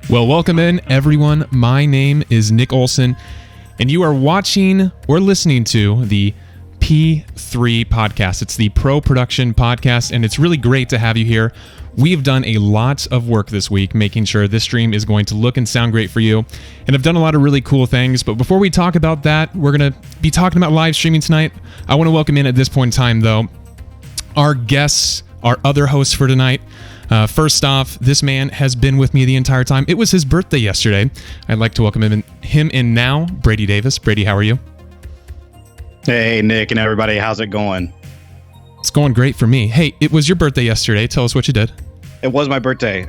Well, welcome in, everyone. My name is Nick Olson, and you are watching or listening to the P3 podcast. It's the Pro Production Podcast, and it's really great to have you here. We've done a lot of work this week making sure this stream is going to look and sound great for you, and I've done a lot of really cool things. But before we talk about that, we're going to be talking about live streaming tonight. I want to welcome in at this point in time, though, our guests, our other hosts for tonight. First off, this man has been with me the entire time. It was his birthday yesterday. I'd like to welcome him in now, Brady Davis. Brady, how are you? Hey, Nick and everybody. How's it going? It's going great for me. Hey, it was your birthday yesterday. Tell us what you did. It was my birthday.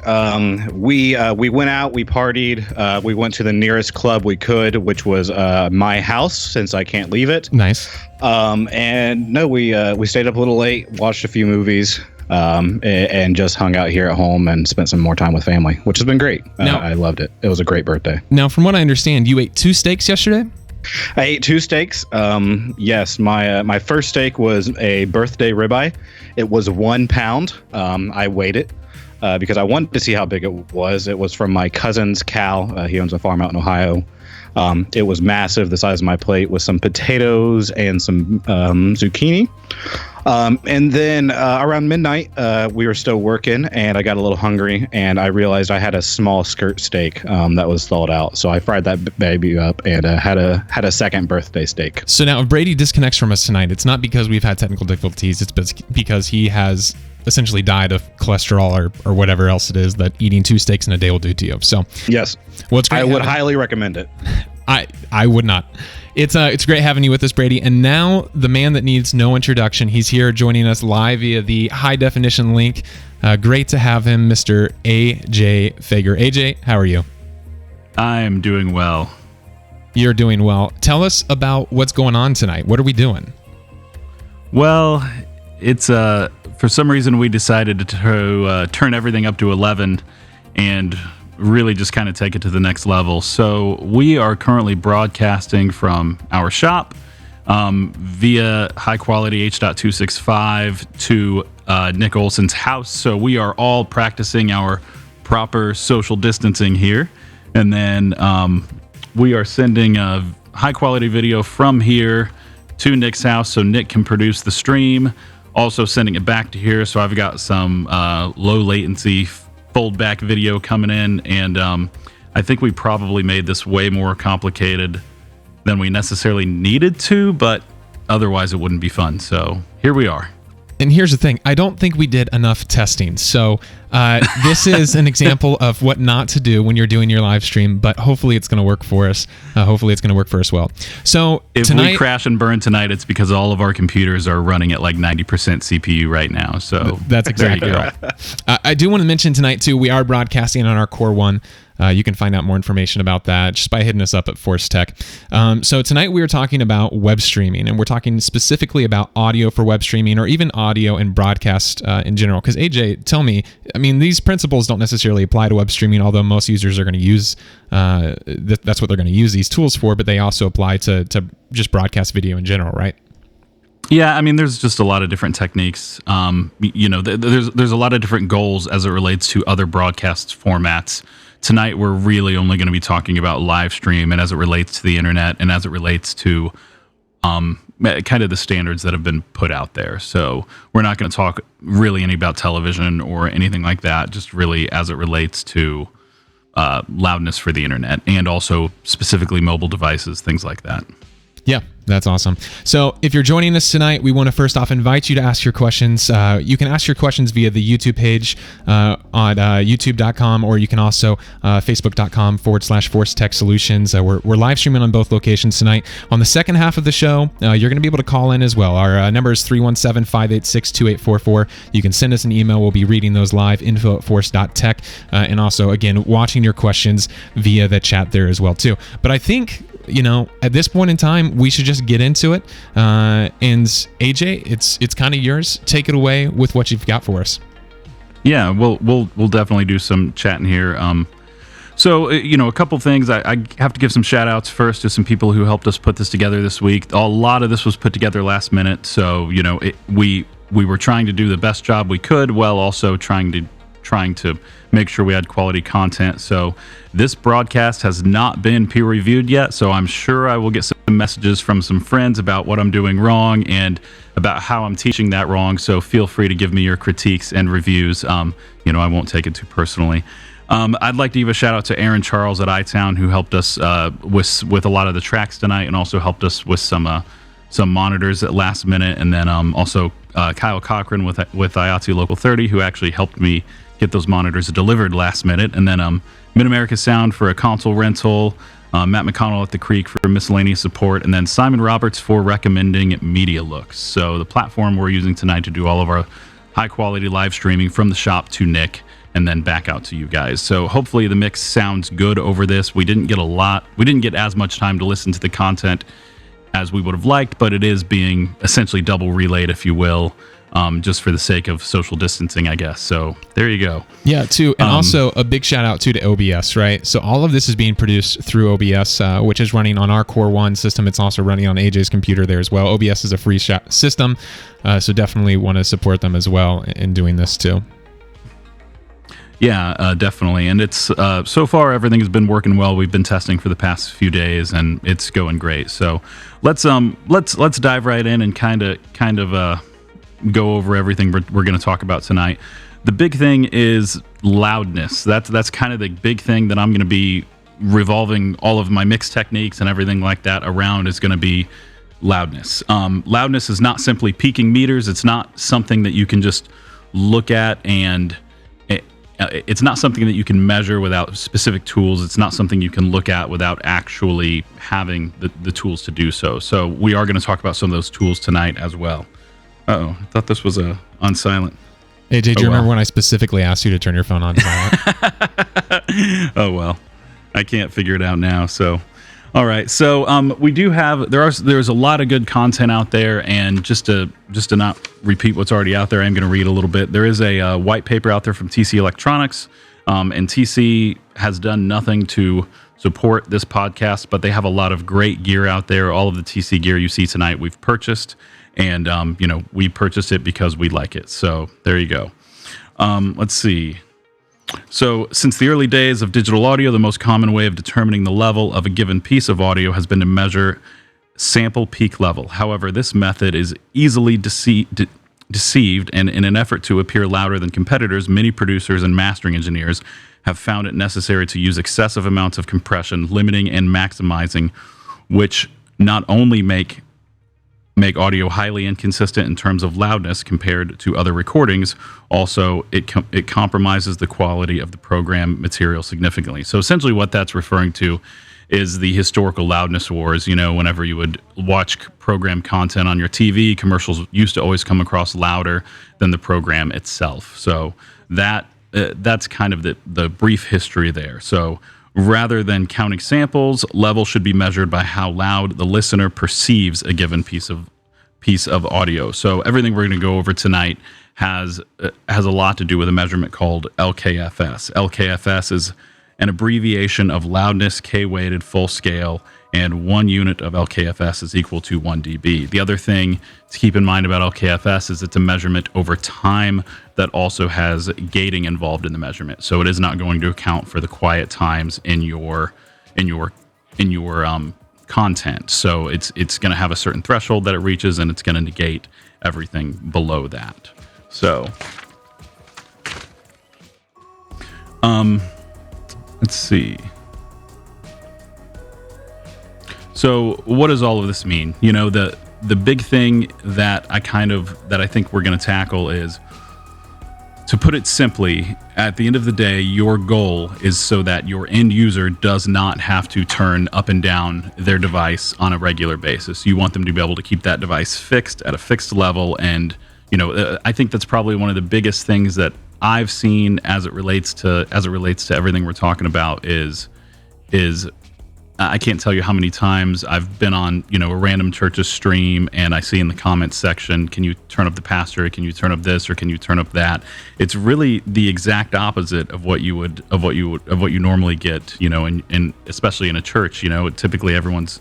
We went out, we partied, we went to the nearest club we could, which was my house, since I can't leave it. Nice. And no, we stayed up a little late, watched a few movies, and just hung out here at home and spent some more time with family, which has been great. I loved it. It was a great birthday. Now, from what I understand, you ate 2 steaks yesterday? I ate 2 steaks. Yes, my first steak was a birthday ribeye. It was 1 pound. I weighed it because I wanted to see how big it was. It was from my cousin's cow. He owns a farm out in Ohio. It was massive, the size of my plate, with some potatoes and some zucchini. And then around midnight, we were still working, and I got a little hungry, and I realized I had a small skirt steak that was thawed out. So I fried that baby up and had a second birthday steak. So now, if Brady disconnects from us tonight, it's not because we've had technical difficulties. It's because he has essentially died of cholesterol or whatever else it is that eating 2 steaks in a day will do to you. So yes, well, it's great. I would highly recommend it. I would not. It's great having you with us, Brady. And now the man that needs no introduction. He's here joining us live via the high definition link. Great to have him, Mr. AJ Fager. AJ, how are you? I'm doing well. You're doing well. Tell us about what's going on tonight. What are we doing? Well, it's for some reason we decided to turn everything up to 11 and really just kind of take it to the next level. So we are currently broadcasting from our shop via high quality H.265 to Nick Olson's house. So we are all practicing our proper social distancing here. And then we are sending a high quality video from here to Nick's house so Nick can produce the stream. Also sending it back to here. So I've got some low latency fold back video coming in, and I think we probably made this way more complicated than we necessarily needed to, but otherwise it wouldn't be fun. So here we are. And here's the thing. I don't think we did enough testing. So this is an example of what not to do when you're doing your live stream, but hopefully it's going to work for us. Hopefully it's going to work for us well. So if we crash and burn tonight, it's because all of our computers are running at like 90% CPU right now. So that's exactly right. I do want to mention tonight, too, we are broadcasting on our Core 1. You can find out more information about that just by hitting us up at Force Tech. So tonight we are talking about web streaming, and we're talking specifically about audio for web streaming, or even audio and broadcast in general. Because AJ, tell me, I mean, these principles don't necessarily apply to web streaming, although most users are going to use, that's what they're going to use these tools for, but they also apply to just broadcast video in general, right? Yeah, I mean, there's just a lot of different techniques. There's a lot of different goals as it relates to other broadcast formats. Tonight, we're really only going to be talking about live stream and as it relates to the internet and as it relates to kind of the standards that have been put out there. So we're not going to talk really any about television or anything like that, just really as it relates to loudness for the internet and also specifically mobile devices, things like that. Yeah, that's awesome. So if you're joining us tonight, we want to first off invite you to ask your questions. You can ask your questions via the YouTube page on youtube.com, or you can also facebook.com/Force Tech Solutions. We're live streaming on both locations tonight. On the second half of the show, you're going to be able to call in as well. Our number is 317-586-2844. You can send us an email. We'll be reading those live, info@force.tech, and also, again, watching your questions via the chat there as well, too. But I think, at this point in time, we should just get into it. And AJ, it's kind of yours. Take it away with what you've got for us. Yeah, we'll definitely do some chatting here. So, a couple things. I have to give some shout outs first to some people who helped us put this together this week. A lot of this was put together last minute. So, we were trying to do the best job we could while also trying to trying to make sure we had quality content. So this broadcast has not been peer reviewed yet, so I'm sure I will get some messages from some friends about what I'm doing wrong and about how I'm teaching that wrong. So feel free to give me your critiques and reviews. I won't take it too personally. I'd like to give a shout out to Aaron Charles at iTown, who helped us with a lot of the tracks tonight, and also helped us with some monitors at last minute. And then also Kyle Cochran with IATSE Local 30, who actually helped me get those monitors delivered last minute. And then Mid America Sound for a console rental, Matt McConnell at the Creek for miscellaneous support, and then Simon Roberts for recommending Media Looks. So the platform we're using tonight to do all of our high quality live streaming from the shop to Nick, and then back out to you guys. So hopefully the mix sounds good over this. We didn't get as much time to listen to the content as we would have liked, but it is being essentially double relayed, if you will, just for the sake of social distancing, I guess. So there you go. Yeah, too. And also a big shout out to OBS, right? So all of this is being produced through OBS, which is running on our Core 1 system. It's also running on AJ's computer there as well. OBS is a free system, so definitely want to support them as well in doing this too. Yeah, definitely. And it's so far everything has been working well. We've been testing for the past few days, and it's going great. So let's dive right in and kind of go over everything we're going to talk about tonight. The big thing is loudness. That's kind of the big thing that I'm going to be revolving all of my mix techniques and everything like that around, is going to be loudness. Loudness is not simply peaking meters. It's not something that you can just look at, and it's not something that you can measure without specific tools. It's not something you can look at without actually having the tools to do so. So we are going to talk about some of those tools tonight as well. Uh-oh, I thought this was on silent. AJ, do you remember when I specifically asked you to turn your phone on silent? Oh, well, I can't figure it out now. So, all right. So we do have, there's a lot of good content out there, and just to not repeat what's already out there, I'm going to read a little bit. There is a white paper out there from TC Electronics, and TC has done nothing to support this podcast, but they have a lot of great gear out there. All of the TC gear you see tonight, we've purchased, and we purchased it because we like it. So there you go. Let's see. So since the early days of digital audio, the most common way of determining the level of a given piece of audio has been to measure sample peak level. However, this method is easily deceived, and in an effort to appear louder than competitors, many producers and mastering engineers have found it necessary to use excessive amounts of compression, limiting and maximizing, which not only make audio highly inconsistent in terms of loudness compared to other recordings, also it compromises the quality of the program material significantly. So essentially what that's referring to is the historical loudness wars. Whenever you would watch program content on your TV, commercials used to always come across louder than the program itself. So that's kind of the brief history there. So rather than counting samples, level should be measured by how loud the listener perceives a given piece of audio. So everything we're going to go over tonight has a lot to do with a measurement called LKFS. LKFS is an abbreviation of loudness K-weighted full scale, and 1 unit of LKFS is equal to 1 dB. The other thing to keep in mind about LKFS is it's a measurement over time that also has gating involved in the measurement. So it is not going to account for the quiet times in your content. So it's going to have a certain threshold that it reaches, and it's going to negate everything below that. So let's see. So what does all of this mean? The big thing that I think we're going to tackle is, to put it simply, at the end of the day, your goal is so that your end user does not have to turn up and down their device on a regular basis. You want them to be able to keep that device fixed at a fixed level. And, I think that's probably one of the biggest things that I've seen as it relates to everything we're talking about is I can't tell you how many times I've been on, a random church's stream, and I see in the comments section, can you turn up the pastor? Can you turn up this, or can you turn up that? It's really the exact opposite of what you normally get, and especially in a church. Typically everyone's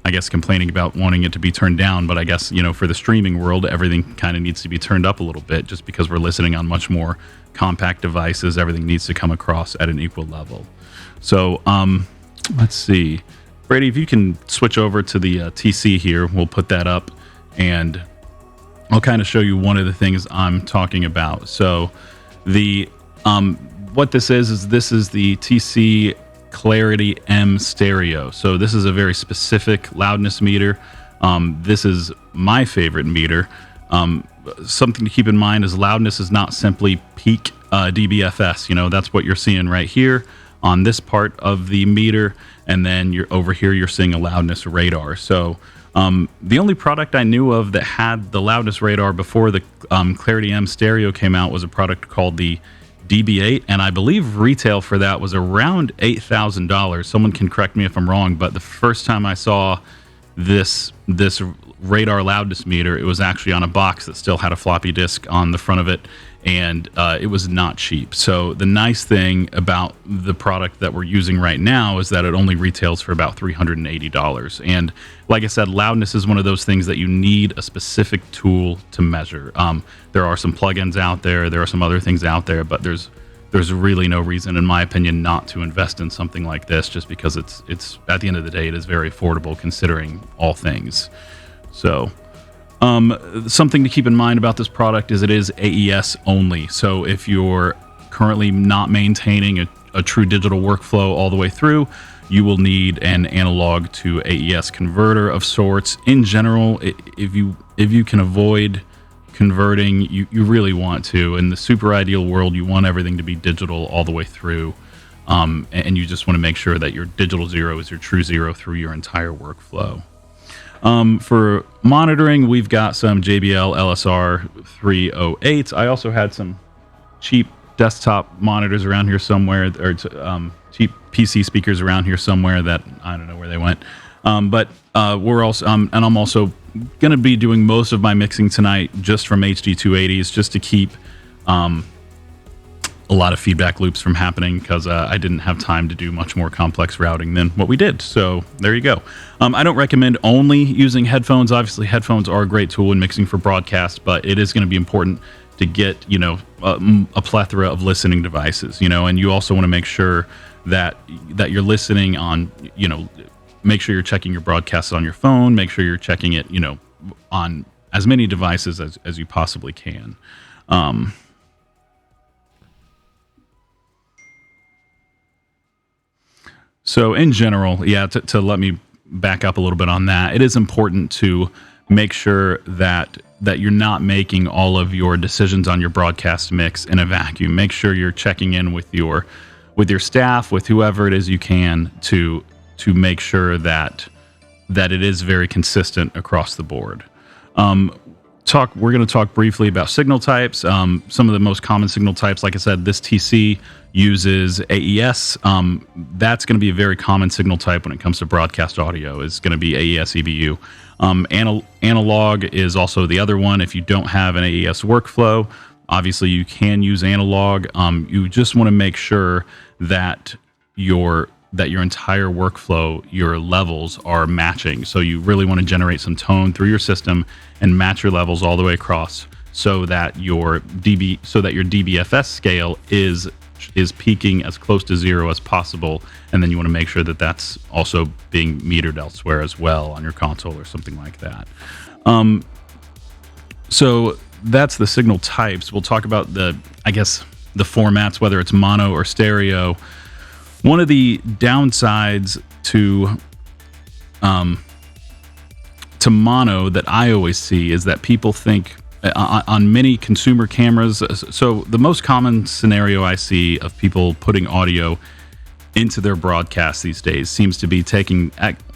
I guess, complaining about wanting it to be turned down. But I guess, for the streaming world, everything kind of needs to be turned up a little bit just because we're listening on much more compact devices. Everything needs to come across at an equal level. So let's see. Brady, if you can switch over to the TC here, we'll put that up, and I'll kind of show you one of the things I'm talking about. So the what this is the TC Clarity M stereo. So this is a very specific loudness meter. This is my favorite meter. Something to keep in mind is loudness is not simply peak dBFS. That's what you're seeing right here on this part of the meter, and then you're seeing a loudness radar. So the only product I knew of that had the loudness radar before the Clarity M stereo came out was a product called the DB8, and I believe retail for that was around $8,000. Someone can correct me if I'm wrong, but the first time I saw this radar loudness meter, it was actually on a box that still had a floppy disk on the front of it, and it was not cheap. So the nice thing about the product that we're using right now is that it only retails for about $380. And like I said, loudness is one of those things that you need a specific tool to measure. There are some plugins out there, there are some other things out there, but there's really no reason, in my opinion, not to invest in something like this, just because it's at the end of the day, it is very affordable considering all things. So something to keep in mind about this product is it is AES only. So if you're currently not maintaining a true digital workflow all the way through, you will need an analog to AES converter of sorts. In general, if you can avoid converting, you really want to. In the super ideal world, you want everything to be digital all the way through, and you just want to make sure that your digital zero is your true zero through your entire workflow. For monitoring, we've got some JBL LSR 308. I also had some cheap desktop monitors around here somewhere, or cheap PC speakers around here somewhere that I don't know where they went. But we're also, and I'm also going to be doing most of my mixing tonight just from HD 280s, just to keep a lot of feedback loops from happening, because I didn't have time to do much more complex routing than what we did. So there you go. I don't recommend only using headphones. Obviously, headphones are a great tool in mixing for broadcast, but it is going to be important to get a plethora of listening devices. And you also want to make sure that you're listening on, make sure you're checking your broadcasts on your phone. Make sure you're checking it, on as many devices as you possibly can. So in general, to let me back up a little bit on that, it is important to make sure that you're not making all of your decisions on your broadcast mix in a vacuum. Make sure you're checking in with your staff, with whoever it is you can, to make sure that it is very consistent across the board. We're going to talk briefly about signal types. Some of the most common signal types, like I said, this TC uses AES. That's going to be a very common signal type when it comes to broadcast audio, is going to be AES EBU. Analog is also the other one. If you don't have an AES workflow, obviously you can use analog. You just want to make sure that your entire workflow, your levels are matching. So you really want to generate some tone through your system and match your levels all the way across, so that your dBFS scale is peaking as close to zero as possible. And then you want to make sure that that's also being metered elsewhere as well on your console or something like that. So that's the signal types. We'll talk about the formats, whether it's mono or stereo. One of the downsides to mono that I always see is that people think on many consumer cameras. So the most common scenario I see of people putting audio into their broadcast these days seems to be taking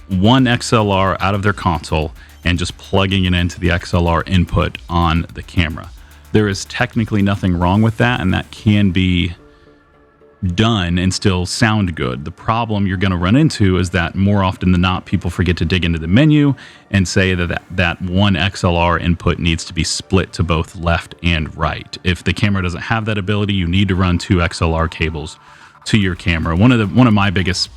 one XLR out of their console and just plugging it into the XLR input on the camera. There is technically nothing wrong with that, and that can be done and still sound good. The problem you're going to run into is that more often than not, people forget to dig into the menu and say that one XLR input needs to be split to both left and right. If the camera doesn't have that ability, you need to run two XLR cables to your camera. One of my biggest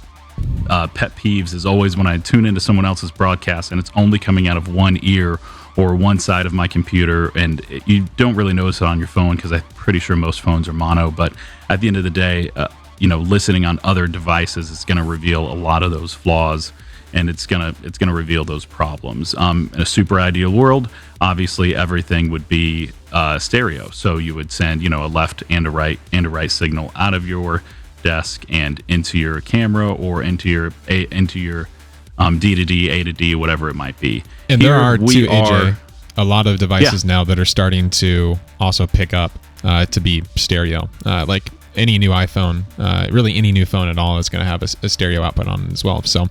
pet peeves is always when I tune into someone else's broadcast and it's only coming out of one ear or one side of my computer, and you don't really notice it on your phone because I'm pretty sure most phones are mono. But at the end of the day, listening on other devices is going to reveal a lot of those flaws, and it's gonna reveal those problems. In a super ideal world, obviously everything would be stereo, so you would send a left and a right signal out of your desk and into your camera or into your D to D, A to D, whatever it might be. And there are too, AJ, a lot of devices now that are starting to also pick up to be stereo. Like any new iPhone, really any new phone at all is going to have a stereo output on it as well. So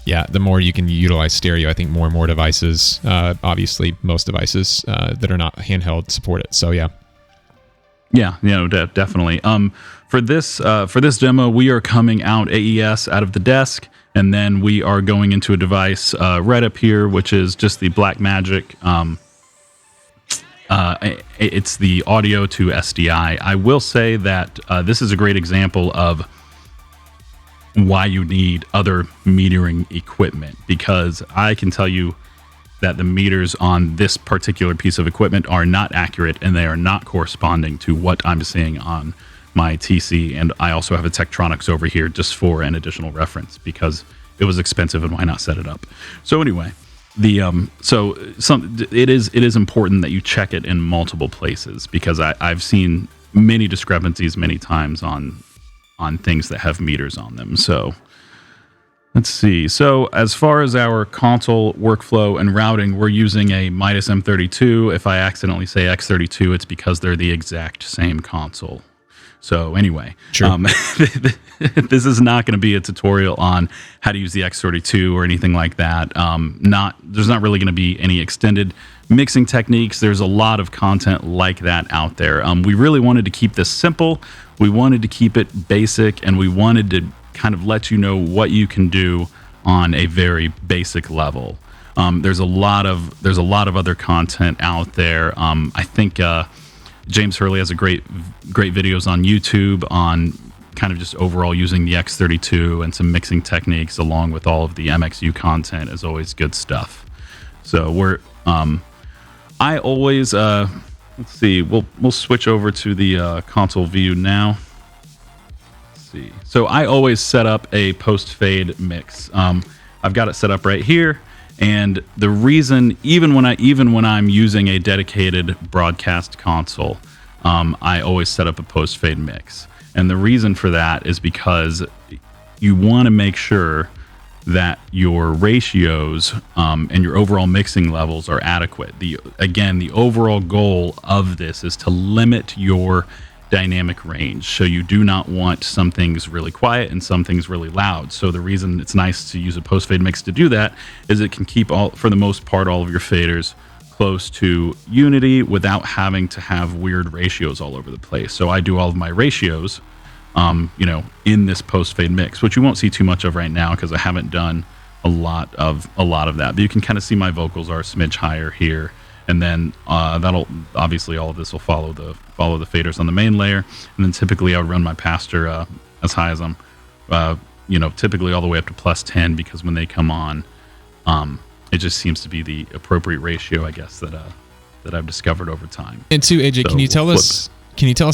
yeah, the more you can utilize stereo, I think more and more devices, obviously most devices that are not handheld support it. So yeah. Yeah, definitely. For this demo, we are coming out AES out of the desk, and then we are going into a device right up here, which is just the Blackmagic. It's the audio to SDI. I will say that this is a great example of why you need other metering equipment, because I can tell you that the meters on this particular piece of equipment are not accurate, and they are not corresponding to what I'm seeing on my TC. And I also have a Tektronix over here just for an additional reference because it was expensive and why not set it up. So anyway, it is important that you check it in multiple places, because I've seen many discrepancies many times on things that have meters on them. So let's see. So as far as our console workflow and routing, we're using a Midas M32. If I accidentally say X32, it's because they're the exact same console. So anyway, this is not going to be a tutorial on how to use the X32 or anything like that. There's not really going to be any extended mixing techniques. There's a lot of content like that out there. We really wanted to keep this simple. We wanted to keep it basic, and we wanted to kind of let you know what you can do on a very basic level. There's a lot of other content out there. I think James Hurley has great videos on YouTube on kind of just overall using the X32 and some mixing techniques, along with all of the MXU content. Is always good stuff. So I always let's see. We'll switch over to the console view now. Let's see. So I always set up a post fade mix. I've got it set up right here. And the reason, even when I'm using a dedicated broadcast console, I always set up a post fade mix. And the reason for that is because you want to make sure that your ratios and your overall mixing levels are adequate. The overall goal of this is to limit your dynamic range. So you do not want some things really quiet and some things really loud. So the reason it's nice to use a post fade mix to do that is it can keep for the most part, all of your faders close to unity without having to have weird ratios all over the place. So I do all of my ratios, in this post fade mix, which you won't see too much of right now because I haven't done a lot of that. But you can kind of see my vocals are a smidge higher here. And then that'll obviously, all of this will follow the faders on the main layer. And then typically I would run my pastor as high as I'm, typically all the way up to plus 10, because when they come on, it just seems to be the appropriate ratio, I guess, that I've discovered over time. And too, AJ, can you tell us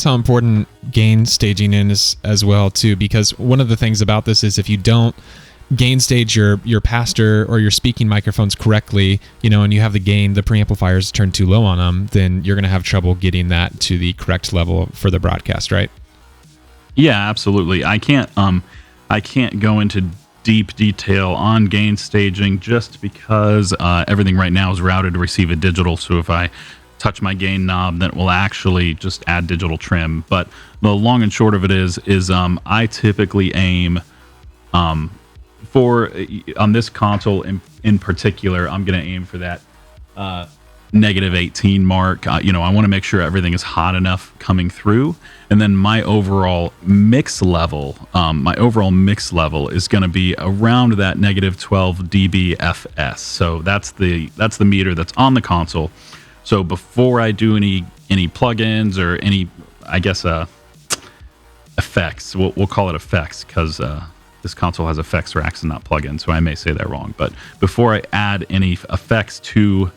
how important gain staging is as well too? Because one of the things about this is if you don't gain stage your pastor or your speaking microphones correctly, and you have the preamplifiers turned too low on them, then you're going to have trouble getting that to the correct level for the broadcast, right? Yeah, absolutely. I can't go into deep detail on gain staging just because everything right now is routed to receive a digital. So if I touch my gain knob, then it will actually just add digital trim. But the long and short of it is I typically aim for on this console in particular, I'm going to aim for that negative 18 mark. I want to make sure everything is hot enough coming through, and then my overall mix level is going to be around that negative 12 dBFS. So that's the meter that's on the console. So before I do any plugins or any, I guess, effects, we'll call it effects because this console has effects racks and not plugins, so I may say that wrong. But before I add any effects to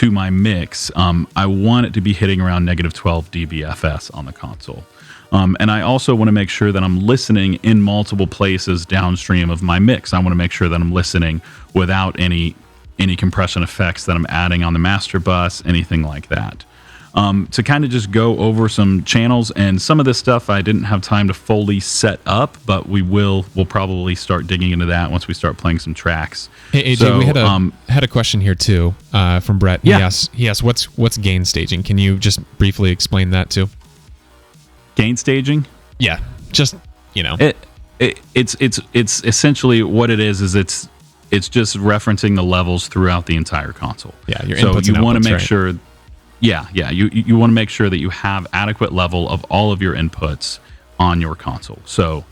my mix, I want it to be hitting around negative 12 dBFS on the console. And I also want to make sure that I'm listening in multiple places downstream of my mix. I want to make sure that I'm listening without any compression effects that I'm adding on the master bus, anything like that. To kind of just go over some channels, and some of this stuff I didn't have time to fully set up, but we'll probably start digging into that once we start playing some tracks. Hey AJ, so, we had a question here too from Brett. Yeah. He asked what's gain staging. Can you just briefly explain that too? Gain staging? Yeah, just it's essentially what it is it's just referencing the levels throughout the entire console. Yeah, your so inputs you and want to outputs, make right? sure. Yeah. You want to make sure that you have adequate level of all of your inputs on your console. So,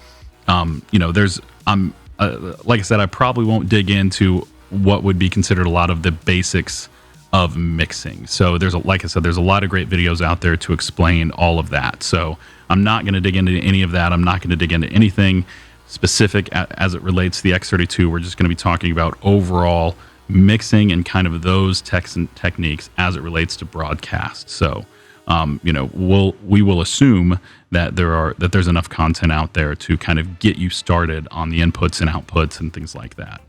there's like I said, I probably won't dig into what would be considered a lot of the basics of mixing. So like I said, there's a lot of great videos out there to explain all of that. So I'm not going to dig into any of that. I'm not going to dig into anything specific as it relates to the X32. We're just going to be talking about overall mixing and kind of those techniques as it relates to broadcast. So, we will assume that there's enough content out there to kind of get you started on the inputs and outputs and things like that.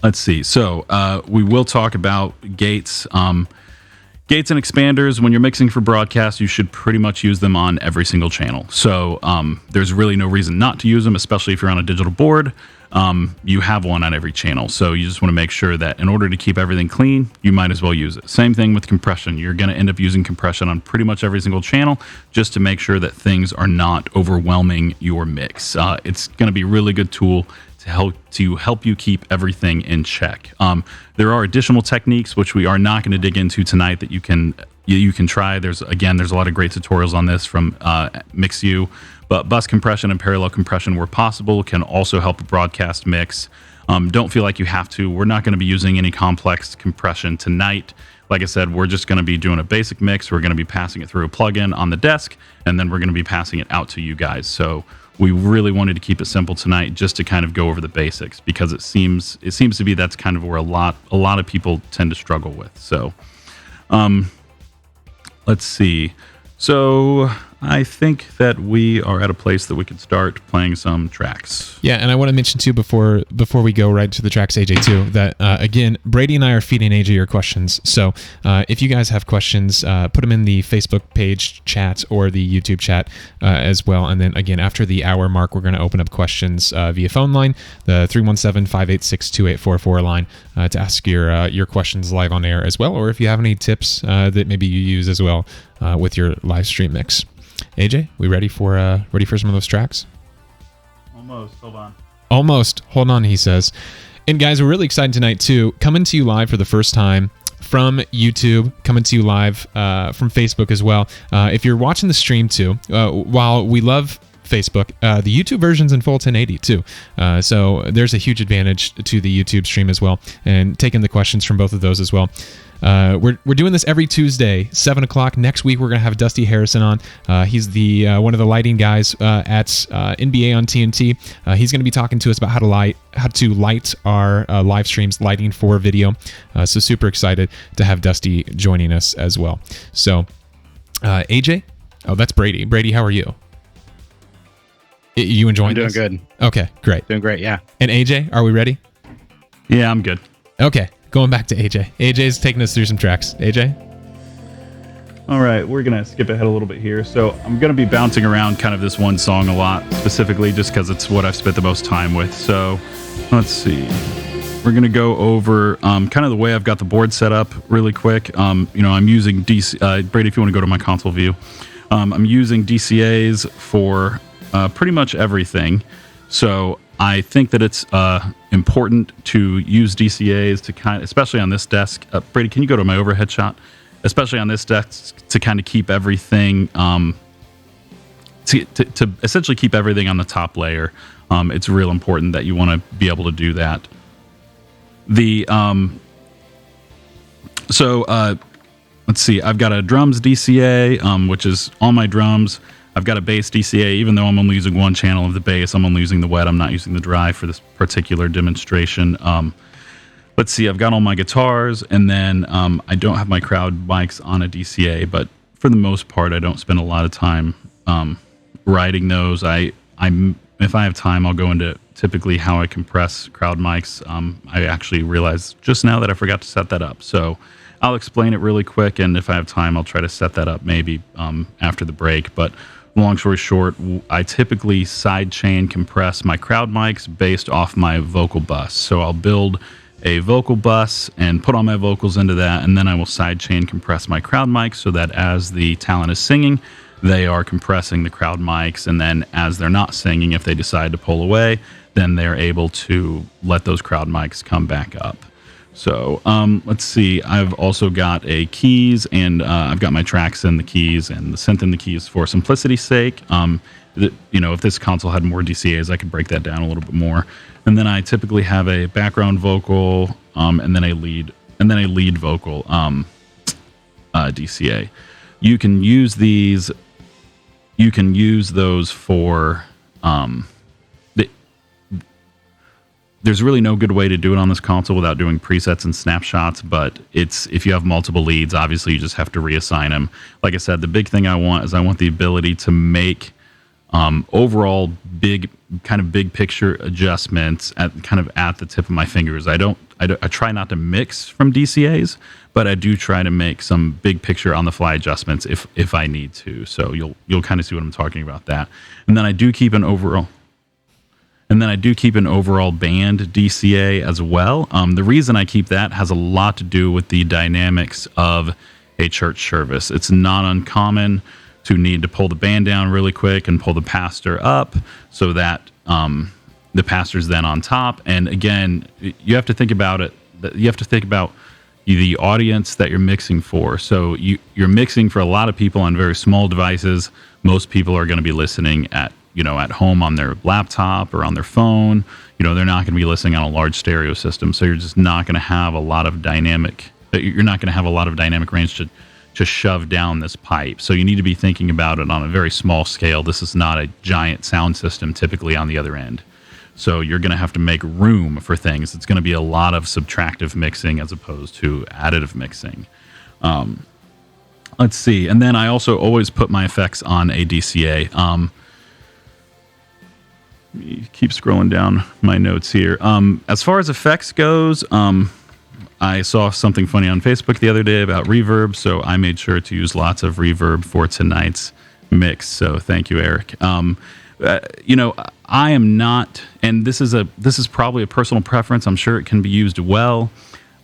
Let's see. So we will talk about gates. Gates and expanders, when you're mixing for broadcast, you should pretty much use them on every single channel. So there's really no reason not to use them, especially if you're on a digital board. You have one on every channel. So you just want to make sure that in order to keep everything clean, you might as well use it. Same thing with compression. You're going to end up using compression on pretty much every single channel just to make sure that things are not overwhelming your mix. It's going to be a really good tool to help you keep everything in check. There are additional techniques which we are not going to dig into tonight that you can try. There's a lot of great tutorials on this from MixU, but bus compression and parallel compression, where possible, can also help a broadcast mix. Don't feel like you have to. We're not going to be using any complex compression tonight. Like I said, we're just going to be doing a basic mix. We're going to be passing it through a plugin on the desk, and then we're going to be passing it out to you guys. So we really wanted to keep it simple tonight, just to kind of go over the basics, because it seems to be that's kind of where a lot of people tend to struggle with. So, let's see. So I think that we are at a place that we could start playing some tracks. Yeah, and I want to mention too before we go right to the tracks, AJ, too, that again, Brady and I are feeding AJ your questions. So if you guys have questions, put them in the Facebook page chat or the YouTube chat as well. And then again, after the hour mark, we're going to open up questions via phone line, the 317-586-2844 line, to ask your questions live on air as well, or if you have any tips that maybe you use as well with your live stream mix. AJ, we ready for some of those tracks? Almost. Hold on. Almost. Hold on, he says. And guys, we're really excited tonight too. Coming to you live for the first time from YouTube, coming to you live from Facebook as well. If you're watching the stream too, while we love Facebook, the YouTube version's in full 1080 too. So there's a huge advantage to the YouTube stream as well, and taking the questions from both of those as well. We're doing this every Tuesday, 7 o'clock. Next week, we're going to have Dusty Harrison on. He's the one of the lighting guys at NBA on TNT. He's going to be talking to us about how to light our live streams, lighting for video. So super excited to have Dusty joining us as well. So AJ? Oh, that's Brady. Brady, how are you? You enjoying I'm this? doing good. Okay, great. Doing great, yeah. And AJ, are we ready? Yeah, I'm good. Okay, going back to AJ. AJ's taking us through some tracks. AJ? All right, we're going to skip ahead a little bit here. So I'm going to be bouncing around kind of this one song a lot, specifically just because it's what I've spent the most time with. So let's see. We're going to go over kind of the way I've got the board set up really quick. I'm using DC. Brady, if you want to go to my console view. I'm using DCAs for pretty much everything. So I think that it's important to use DCAs to especially on this desk. Brady, can you go to my overhead shot? Especially on this desk, to kind of keep everything, to essentially keep everything on the top layer. It's real important that you want to be able to do that. Let's see. I've got a drums DCA, which is all my drums. I've got a bass DCA, even though I'm only using one channel of the bass. I'm only using the wet. I'm not using the dry for this particular demonstration. Let's see, I've got all my guitars, and then I don't have my crowd mics on a DCA, but for the most part, I don't spend a lot of time writing those. If I have time, I'll go into typically how I compress crowd mics. I actually realized just now that I forgot to set that up, so I'll explain it really quick, and if I have time, I'll try to set that up maybe after the break. But long story short, I typically sidechain compress my crowd mics based off my vocal bus. So I'll build a vocal bus and put all my vocals into that, and then I will sidechain compress my crowd mics so that as the talent is singing, they are compressing the crowd mics, and then as they're not singing, if they decide to pull away, then they're able to let those crowd mics come back up. So let's see, I've also got a keys, and I've got my tracks in the keys and the synth in the keys for simplicity's sake. If this console had more DCAs, I could break that down a little bit more. And then I typically have a background vocal, and then a lead vocal DCA. You can use these. You can use those for. There's really no good way to do it on this console without doing presets and snapshots, but if you have multiple leads, obviously you just have to reassign them. Like I said, the big thing I want the ability to make overall big picture adjustments at the tip of my fingers. I try not to mix from DCAs, but I do try to make some big picture on the fly adjustments if I need to. So you'll kind of see what I'm talking about that. And then I do keep an overall band DCA as well. The reason I keep that has a lot to do with the dynamics of a church service. It's not uncommon to need to pull the band down really quick and pull the pastor up so that the pastor's then on top. And again, you have to think about it. You have to think about the audience that you're mixing for. So you're mixing for a lot of people on very small devices. Most people are going to be listening at home on their laptop or on their phone. They're not going to be listening on a large stereo system. So you're just not going to have a lot of dynamic range to shove down this pipe. So you need to be thinking about it on a very small scale. This is not a giant sound system typically on the other end. So you're going to have to make room for things. It's going to be a lot of subtractive mixing as opposed to additive mixing. Let's see. And then I also always put my effects on a DCA. Keep scrolling down my notes here. As far as effects goes, I saw something funny on Facebook the other day about reverb, so I made sure to use lots of reverb for tonight's mix. So thank you, Eric. I am not, and this is probably a personal preference. I'm sure it can be used well.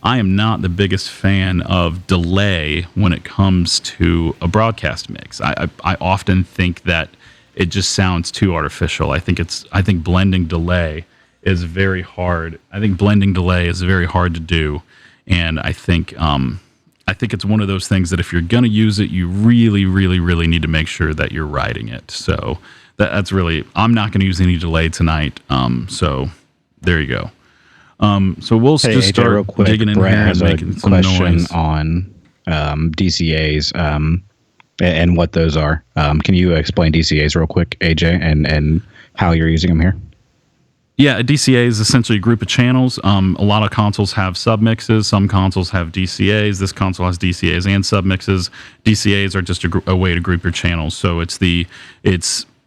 I am not the biggest fan of delay when it comes to a broadcast mix. I often think that it just sounds too artificial. I think blending delay is very hard. To do, and I think it's one of those things that if you're going to use it, you really, really, really need to make sure that you're writing it. So that's really, I'm not going to use any delay tonight. So there you go. So we'll just AJ, start real quick, digging in Brett here has and a making some question noise. on DCAs and what those are. Can you explain DCAs real quick, AJ, and how you're using them here? Yeah, a DCA is essentially a group of channels. A lot of consoles have submixes. Some consoles have DCAs. This console has DCAs and submixes. DCAs are just a way to group your channels. So it's the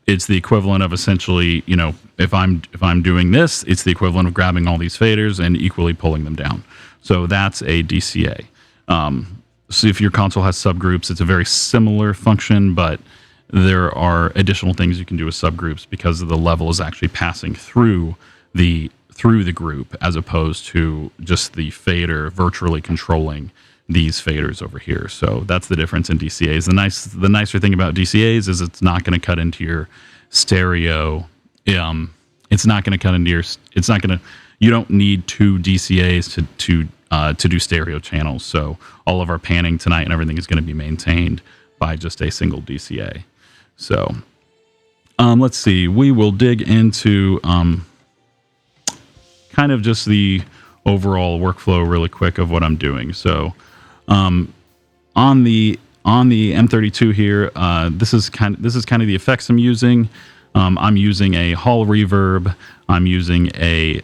equivalent of essentially, if I'm doing this, it's the equivalent of grabbing all these faders and equally pulling them down. So that's a DCA. So if your console has subgroups, it's a very similar function, but there are additional things you can do with subgroups because the level is actually passing through the group as opposed to just the fader virtually controlling these faders over here. So that's the difference in DCAs. The nicer thing about DCAs is it's not going to cut into your stereo. You don't need two DCAs to do stereo channels. So all of our panning tonight and everything is going to be maintained by just a single DCA. So let's see. We will dig into kind of just the overall workflow really quick of what I'm doing. So on the on the M32 here, this is kind of the effects I'm using. I'm using a Hall Reverb. I'm using a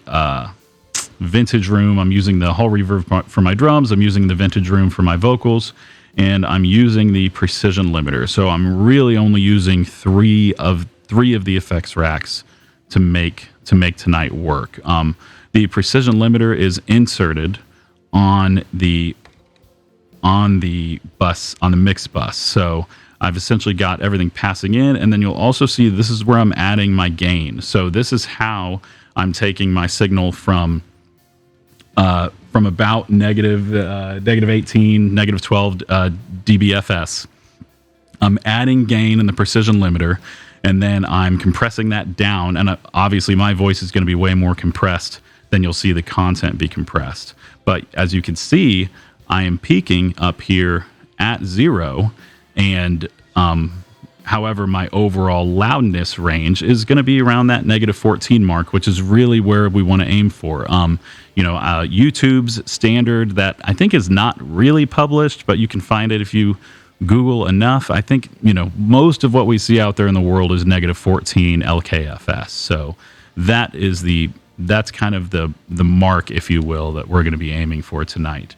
Vintage Room. I'm using the Hall Reverb for my drums. I'm using the Vintage Room for my vocals, and I'm using the Precision Limiter. So I'm really only using three of the effects racks to make tonight work. The Precision Limiter is inserted on the bus, on the mix bus. So I've essentially got everything passing in, and then you'll also see this is where I'm adding my gain. So this is how I'm taking my signal from about negative 18, negative 12 dBFS. I'm adding gain in the Precision Limiter, and then I'm compressing that down. And obviously my voice is going to be way more compressed than you'll see the content be compressed. But as you can see, I am peaking up here at 0, and however, my overall loudness range is going to be around that negative 14 mark, which is really where we want to aim for. YouTube's standard that I think is not really published, but you can find it if you Google enough. I think, most of what we see out there in the world is negative 14 LKFS. So that's kind of the mark, if you will, that we're going to be aiming for tonight.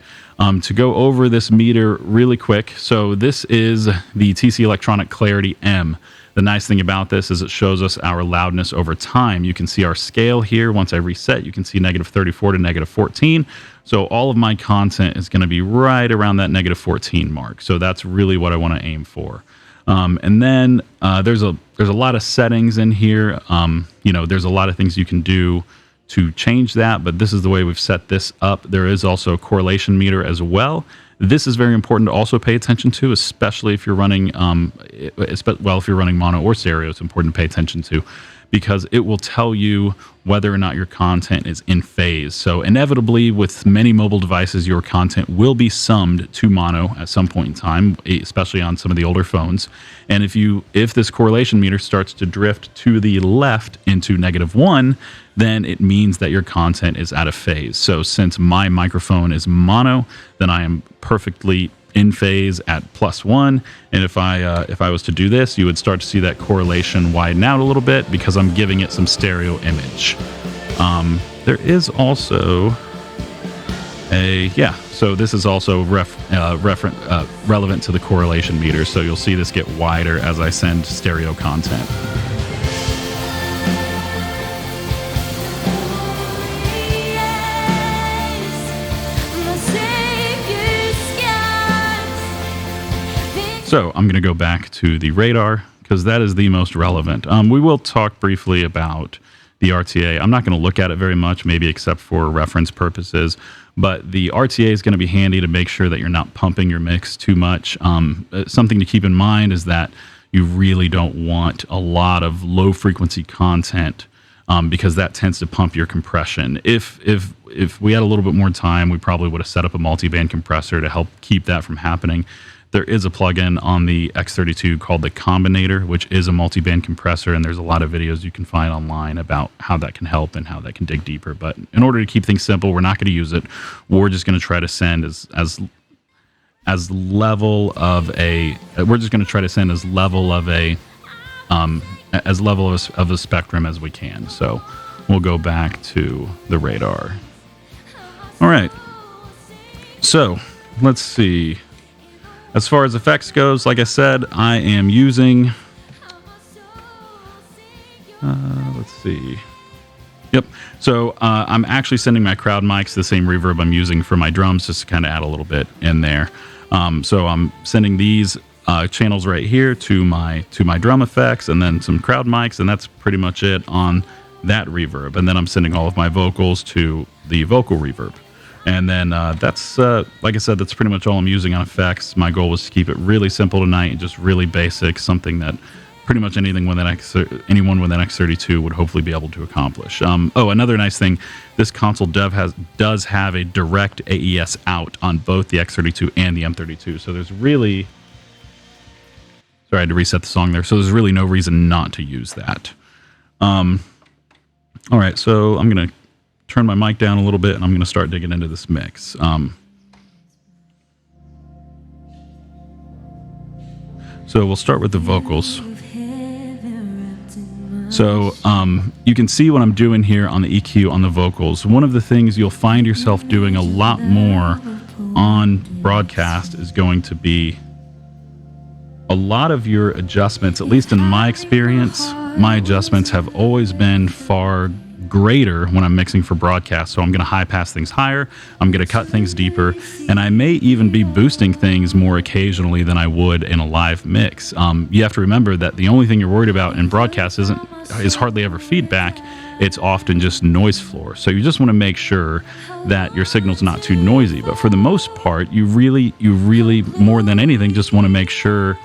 To go over this meter really quick, so this is the TC Electronic Clarity M. The nice thing about this is it shows us our loudness over time. You can see our scale here. Once I reset, you can see negative 34 to negative 14. So all of my content is going to be right around that negative 14 mark. So that's really what I want to aim for. And then there's a lot of settings in here. There's a lot of things you can do to change that, but this is the way we've set this up. There is also a correlation meter as well. This is very important to also pay attention to, especially if you're running, if you're running mono or stereo, it's important to pay attention to, because it will tell you whether or not your content is in phase. So inevitably, with many mobile devices, your content will be summed to mono at some point in time, especially on some of the older phones. And if this correlation meter starts to drift to the left into -1, then it means that your content is out of phase. So since my microphone is mono, then I am perfectly in phase at +1. And if I was to do this, you would start to see that correlation widen out a little bit because I'm giving it some stereo image. There is also so this is also relevant to the correlation meter. So you'll see this get wider as I send stereo content. So I'm going to go back to the radar because that is the most relevant. We will talk briefly about the RTA. I'm not going to look at it very much, maybe except for reference purposes. But the RTA is going to be handy to make sure that you're not pumping your mix too much. Something to keep in mind is that you really don't want a lot of low frequency content because that tends to pump your compression. If we had a little bit more time, we probably would have set up a multi-band compressor to help keep that from happening. There is a plugin on the X32 called the Combinator, which is a multi-band compressor, and there's a lot of videos you can find online about how that can help and how that can dig deeper. But in order to keep things simple, we're not going to use it. We're just going to try to send as level of a spectrum as we can. So we'll go back to the radar. All right. So let's see. As far as effects goes, like I said, I am using, let's see. Yep. So I'm actually sending my crowd mics the same reverb I'm using for my drums, just to kind of add a little bit in there. So I'm sending these channels right here to my drum effects and then some crowd mics, and that's pretty much it on that reverb. And then I'm sending all of my vocals to the vocal reverb. And then that's, like I said, that's pretty much all I'm using on effects. My goal was to keep it really simple tonight and just really basic, something that pretty much anyone with an X32 would hopefully be able to accomplish. Another nice thing, this console does have a direct AES out on both the X32 and the M32. So there's really... Sorry, I had to reset the song there. So there's really no reason not to use that. All right, so I'm going to turn my mic down a little bit and I'm going to start digging into this mix. So we'll start with the vocals. So you can see what I'm doing here on the EQ on the vocals. One of the things you'll find yourself doing a lot more on broadcast is going to be a lot of your adjustments. At least in my experience, my adjustments have always been far greater when I'm mixing for broadcast. So I'm going to high pass things higher, I'm going to cut things deeper, and I may even be boosting things more occasionally than I would in a live mix. You have to remember that the only thing you're worried about in broadcast is hardly ever feedback. It's often just noise floor. So you just want to make sure that your signal's not too noisy. But for the most part, you really more than anything just want to make sure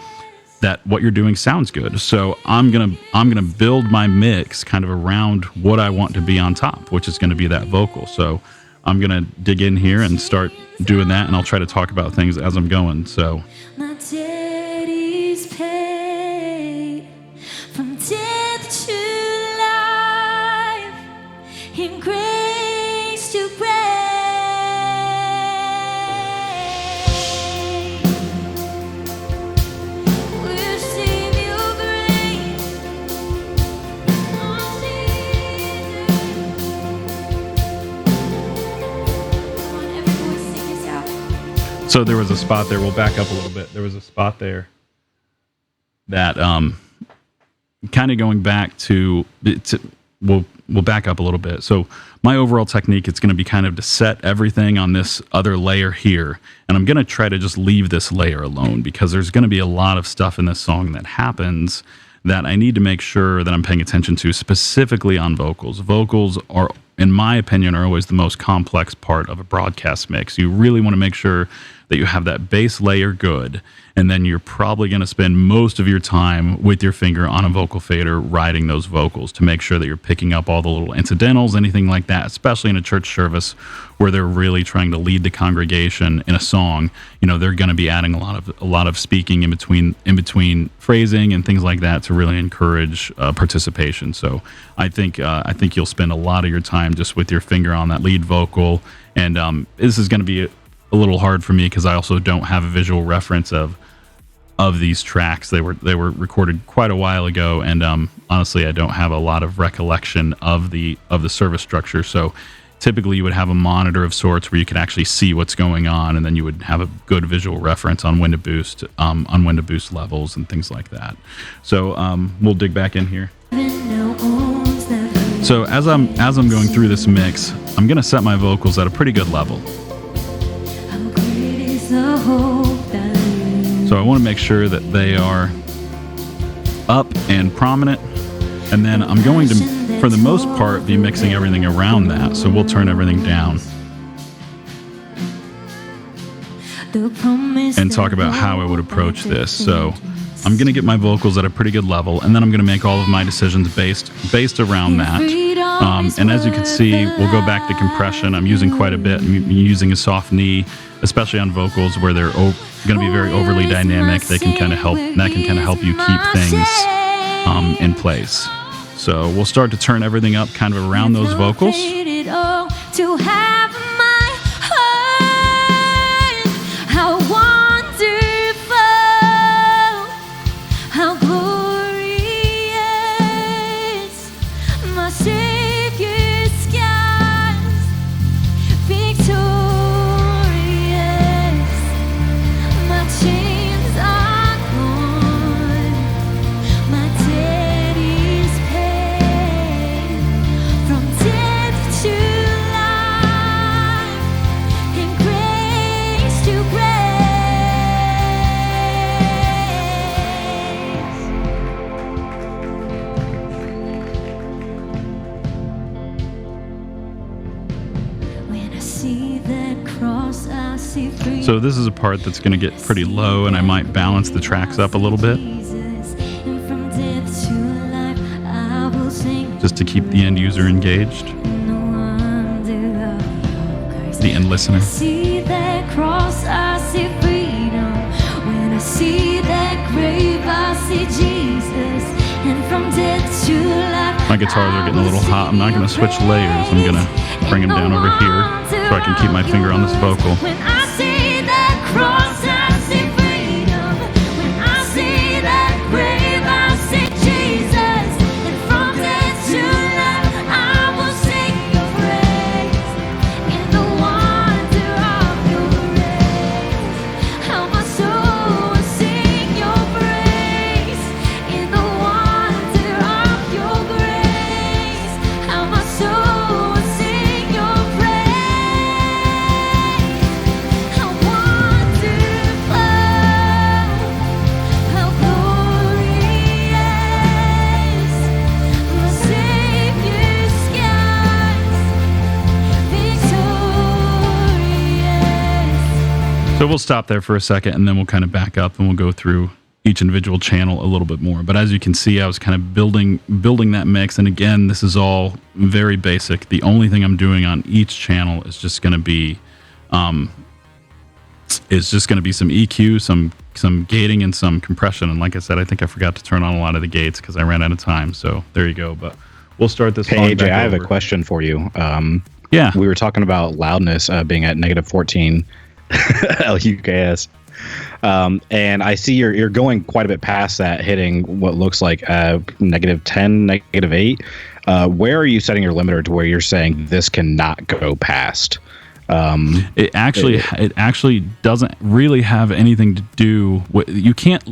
that what you're doing sounds good. So I'm gonna build my mix kind of around what I want to be on top, which is going to be that vocal. So I'm gonna dig in here and start doing that, and I'll try to talk about things as I'm going. So My debt is paid from death to life, in grace to grace. We'll sing your grace, oh Jesus. Come on, every voice sing this out. So there was a spot there. We'll back up a little bit. There was a spot there that kind of going back to we'll back up a little bit. So my overall technique is going to be kind of to set everything on this other layer here, and I'm going to try to just leave this layer alone because there's going to be a lot of stuff in this song that happens that I need to make sure that I'm paying attention to, specifically on vocals. Vocals are, in my opinion, are always the most complex part of a broadcast mix. You really want to make sure that you have that base layer good, and then you're probably going to spend most of your time with your finger on a vocal fader riding those vocals to make sure that you're picking up all the little incidentals, anything like that, especially in a church service where they're really trying to lead the congregation in a song. You know, they're going to be adding a lot of speaking in between phrasing and things like that to really encourage participation. So I think you'll spend a lot of your time just with your finger on that lead vocal, and this is going to be a little hard for me because I also don't have a visual reference of these tracks. They were recorded quite a while ago, and honestly, I don't have a lot of recollection of the service structure. So typically, you would have a monitor of sorts where you could actually see what's going on, and then you would have a good visual reference on when to boost levels and things like that. So we'll dig back in here. So as I'm going through this mix, I'm going to set my vocals at a pretty good level. So I want to make sure that they are up and prominent, and then I'm going to, for the most part, be mixing everything around that. So we'll turn everything down and talk about how I would approach this. So I'm going to get my vocals at a pretty good level, and then I'm going to make all of my decisions based around that. And as you can see, we'll go back to compression. I'm using quite a bit. I'm using a soft knee, especially on vocals where they're going to be very overly dynamic. That can kind of help you keep things in place. So we'll start to turn everything up kind of around those vocals. So this is a part that's going to get pretty low, and I might balance the tracks up a little bit just to keep the end user engaged, the end listener. My guitars are getting a little hot. I'm not going to switch layers. I'm going to bring them down over here so I can keep my finger on this vocal. When I see that cross, I see freedom. When I see So we'll stop there for a second, and then we'll kind of back up, and we'll go through each individual channel a little bit more. But as you can see, I was kind of building that mix. And again, this is all very basic. The only thing I'm doing on each channel is just going to be some EQ, some gating, and some compression. And like I said, I think I forgot to turn on a lot of the gates because I ran out of time. So there you go. But we'll start this. Hey AJ, I have a question for you. Yeah, we were talking about loudness being at -14 LUKS. And I see you're going quite a bit past that, hitting what looks like -10, -8. Where are you setting your limiter to where you're saying this cannot go past? It actually doesn't really have anything to do with, you can't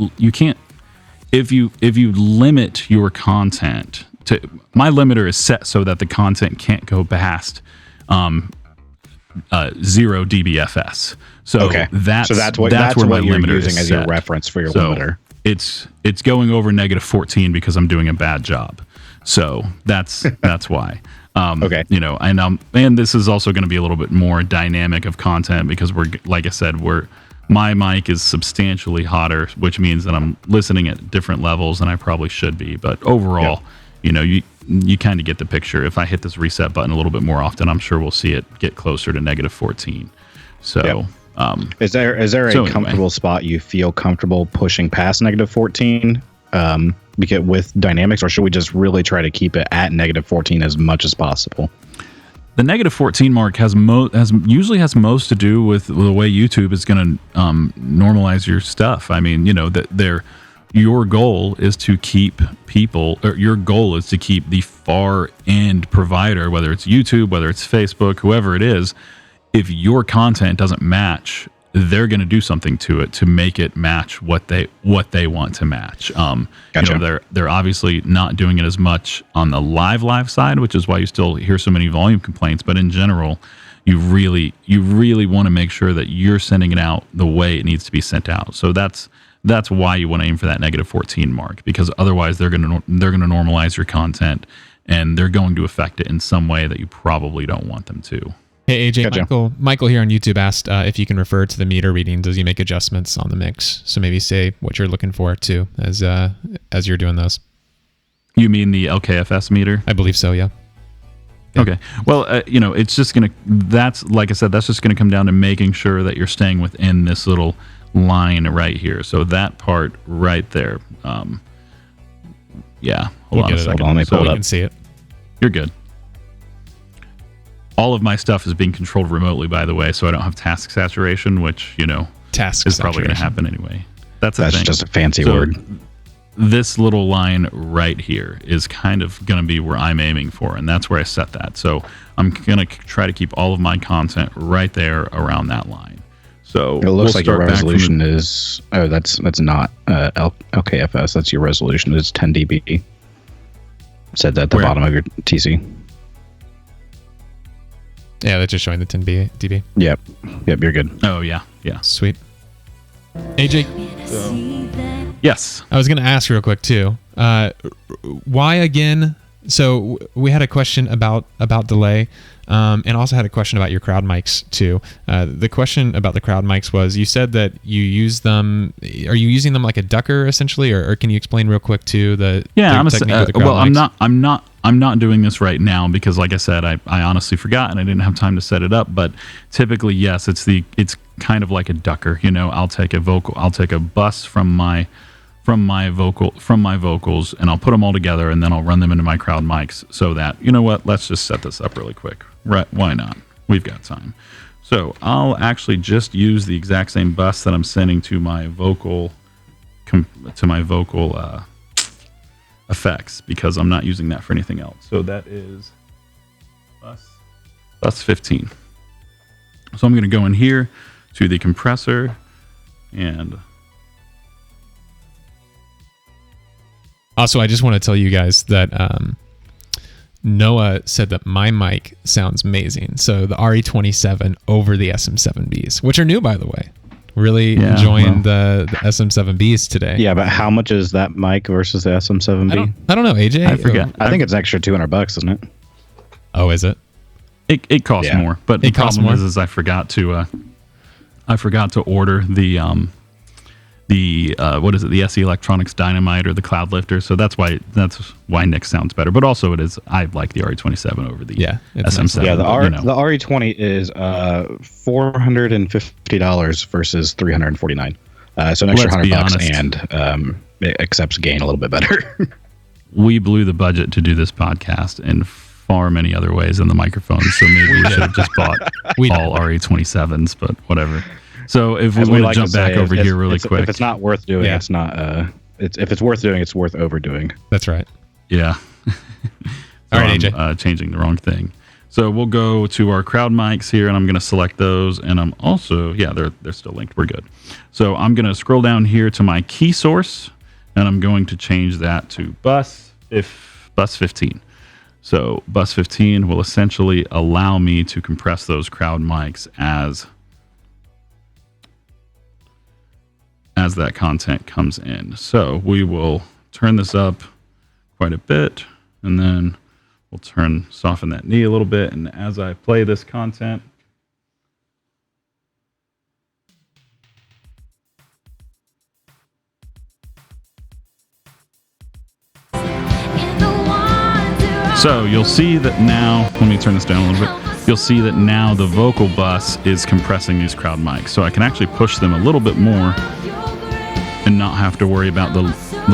if you limit your content to, my limiter is set so that the content can't go past 0 dBFS. So okay. that's where what you're limiter using as set. your reference for your so limiter. It's going over -14 because I'm doing a bad job. So that's why. Okay. And this is also going to be a little bit more dynamic of content because like I said, my mic is substantially hotter, which means that I'm listening at different levels than I probably should be. But overall, you kind of get the picture. If I hit this reset button a little bit more often, I'm sure we'll see it get closer to -14. So, yep. Is there a comfortable spot you feel comfortable pushing past -14 because with dynamics, or should we just really try to keep it at -14 as much as possible? The -14 mark usually has most to do with the way YouTube is going to normalize your stuff. I mean, your goal is to keep the far end provider, whether it's YouTube, whether it's Facebook, whoever it is. If your content doesn't match, they're going to do something to it to make it match what they want to match. Gotcha. They're obviously not doing it as much on the live side, which is why you still hear so many volume complaints. But in general, you really want to make sure that you're sending it out the way it needs to be sent out. So that's why you want to aim for that -14 mark, because otherwise they're going to normalize your content and they're going to affect it in some way that you probably don't want them to. Hey AJ, Gotcha. Michael here on YouTube asked if you can refer to the meter readings as you make adjustments on the mix. So maybe say what you're looking for too as you're doing those. You mean the LKFS meter? I believe so. Yeah. Okay. Well, it's just like I said, that's just going to come down to making sure that you're staying within this little line right here. So that part right there. Yeah. Hold on a second. Let me pull it You up. can see it. You're good. All of my stuff is being controlled remotely, by the way, so I don't have task saturation, which, Task is probably going to saturation. happen anyway. That's That's just a fancy word. This little line right here is kind of going to be where I'm aiming for, and that's where I set that. So I'm going to try to keep all of my content right there around that line. So It looks like your resolution is... Oh, that's not LKFS. That's your resolution. It's 10 dB. It said that at the Where? bottom of your TC. Yeah, that's just showing the 10 dB. Yep, you're good. Oh, yeah. Sweet. AJ, Yes. I was going to ask real quick too. Why again? So we had a question about delay, and also had a question about your crowd mics too. The question about the crowd mics was, you said that you use them. Are you using them like a ducker essentially, or can you explain real quick too the technique with the crowd mics? I'm not doing this right now because, like I said, I honestly forgot and I didn't have time to set it up. But typically, yes, it's kind of like a ducker. I'll take a bus from my vocals, and I'll put them all together, and then I'll run them into my crowd mics so that, let's just set this up really quick. Right? Why not? We've got time. So I'll actually just use the exact same bus that I'm sending to my vocal effects, because I'm not using that for anything else. So that is bus 15. So I'm going to go in here to the compressor, and Also, I just want to tell you guys that Noah said that my mic sounds amazing. So the RE27 over the SM7Bs, which are new, by the way. Really enjoying the SM7Bs today. Yeah, but how much is that mic versus the SM7B? I don't know, AJ. I forget. I think it's an extra $200, isn't it? Oh, is it? It costs more, but the problem is I forgot to I forgot to order the what is it, the SE Electronics Dynamite or the Cloud Lifter, so that's why Nick sounds better. But also I like the RE27 over the it's SM7. nice. Yeah, the but, the RE20 is $450 versus $349. So an extra Let's be $100, honest. and it accepts gain a little bit better. We blew the budget to do this podcast in far many other ways than the microphones, so maybe we should have just bought all RE27s, but whatever. So if we want to jump back over here really quick. If it's not worth doing, it's not. If it's worth doing, it's worth overdoing. That's right. Yeah. All right, AJ. I'm changing the wrong thing. So we'll go to our crowd mics here, and I'm going to select those. And I'm also, they're still linked. We're good. So I'm going to scroll down here to my key source, and I'm going to change that to bus 15. So bus 15 will essentially allow me to compress those crowd mics as that content comes in. So we will turn this up quite a bit, and then we'll soften that knee a little bit. And as I play this content, so you'll see that now, let me turn this down a little bit. You'll see that now the vocal bus is compressing these crowd mics. So I can actually push them a little bit more and not have to worry about the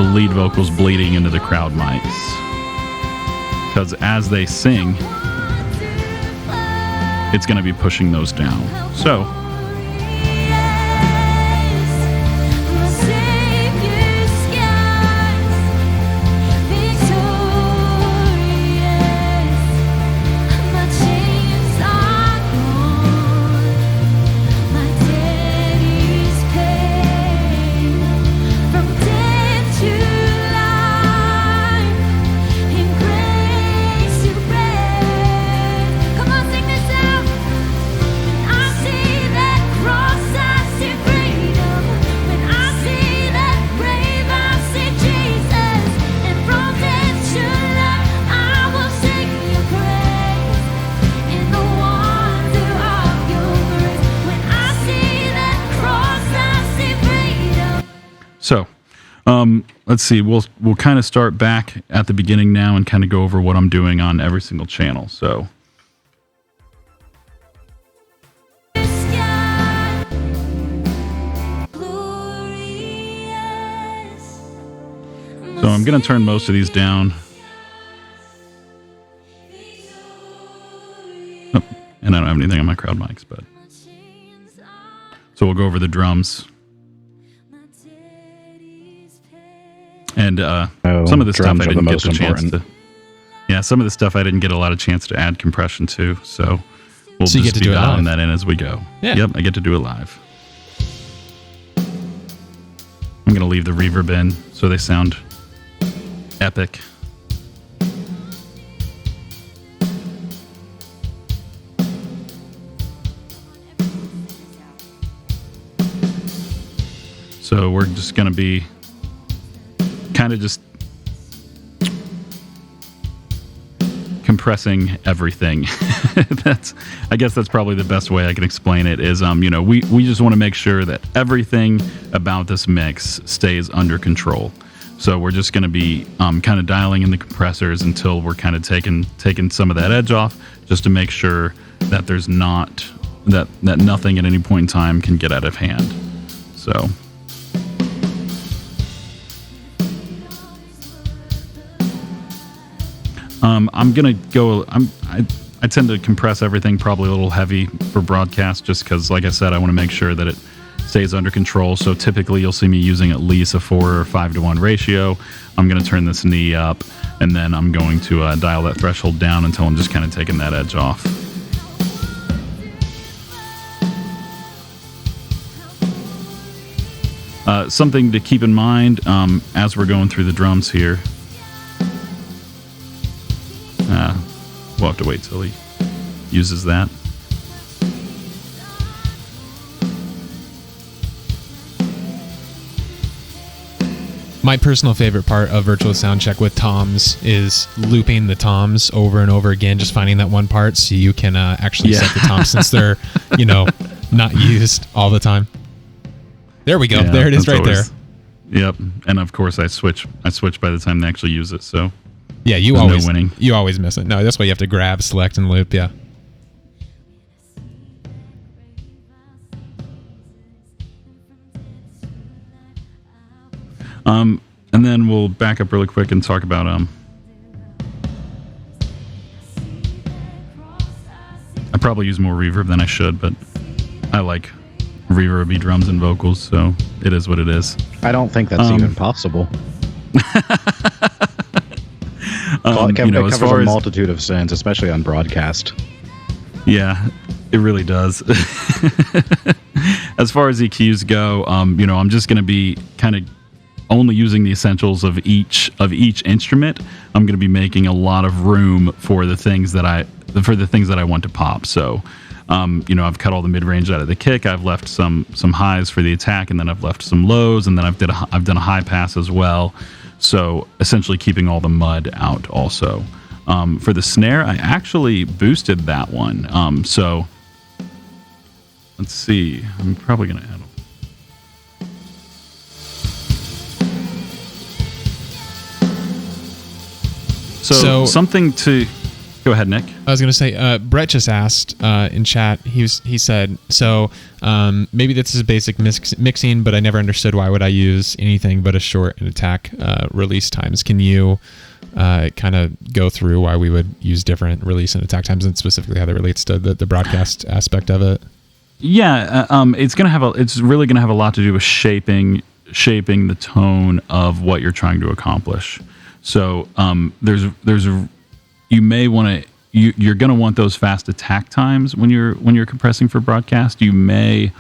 lead vocals bleeding into the crowd mics. Because as they sing, it's going to be pushing those down. So let's see. We'll kind of start back at the beginning now and kind of go over what I'm doing on every single channel. So I'm going to turn most of these down. Oh, and I don't have anything on my crowd mics, but so we'll go over the drums. And some of the stuff I didn't get the chance to. Yeah, some of the stuff I didn't get a lot of chance to add compression to. So we'll just be dialing that in as we go. Yeah. Yep, I get to do it live. I'm going to leave the reverb in so they sound epic. So we're just going to be kind of just compressing everything. I guess that's probably the best way I can explain it is, we just want to make sure that everything about this mix stays under control. So we're just going to be kind of dialing in the compressors until we're kind of taking some of that edge off, just to make sure that there's not, that nothing at any point in time can get out of hand. So I'm gonna go. I tend to compress everything probably a little heavy for broadcast, just because, like I said, I want to make sure that it stays under control. So typically, you'll see me using at least a 4 or 5 to 1 ratio. I'm gonna turn this knee up, and then I'm going to dial that threshold down until I'm just kind of taking that edge off. Something to keep in mind as we're going through the drums here. We'll have to wait till he uses that. My personal favorite part of Virtual Soundcheck with toms is looping the toms over and over again, just finding that one part so you can actually set the toms, since they're, not used all the time. There we go. Yeah, there it is, that's right always- there. Yep. And of course, I switch by the time they actually use it. So Yeah, you There's no always winning. You always miss it. No, that's why you have to grab, select, and loop. Yeah. And then we'll back up really quick and talk about I probably use more reverb than I should, but I like reverby drums and vocals, so it is what it is. I don't think that's even possible. It covers as far a as multitude of sins, especially on broadcast. yeah, it really does. As far as EQs go, I'm just going to be kind of only using the essentials of each instrument. I'm going to be making a lot of room for the things that I want to pop. So, I've cut all the mid range out of the kick. I've left some highs for the attack, and then I've left some lows, and then I've done a high pass as well. So essentially keeping all the mud out also. For the snare, I actually boosted that one. So let's see. I'm probably going to add. So something to go ahead, Nick. I was going to say, Brett just asked in chat. He said, so maybe this is basic mixing, but I never understood why would I use anything but a short and attack release times. Can you kind of go through why we would use different release and attack times, and specifically how that relates to the broadcast aspect of it? Yeah, it's really gonna have a lot to do with shaping the tone of what you're trying to accomplish. So you may want to you're going to want those fast attack times when you're compressing for broadcast. You may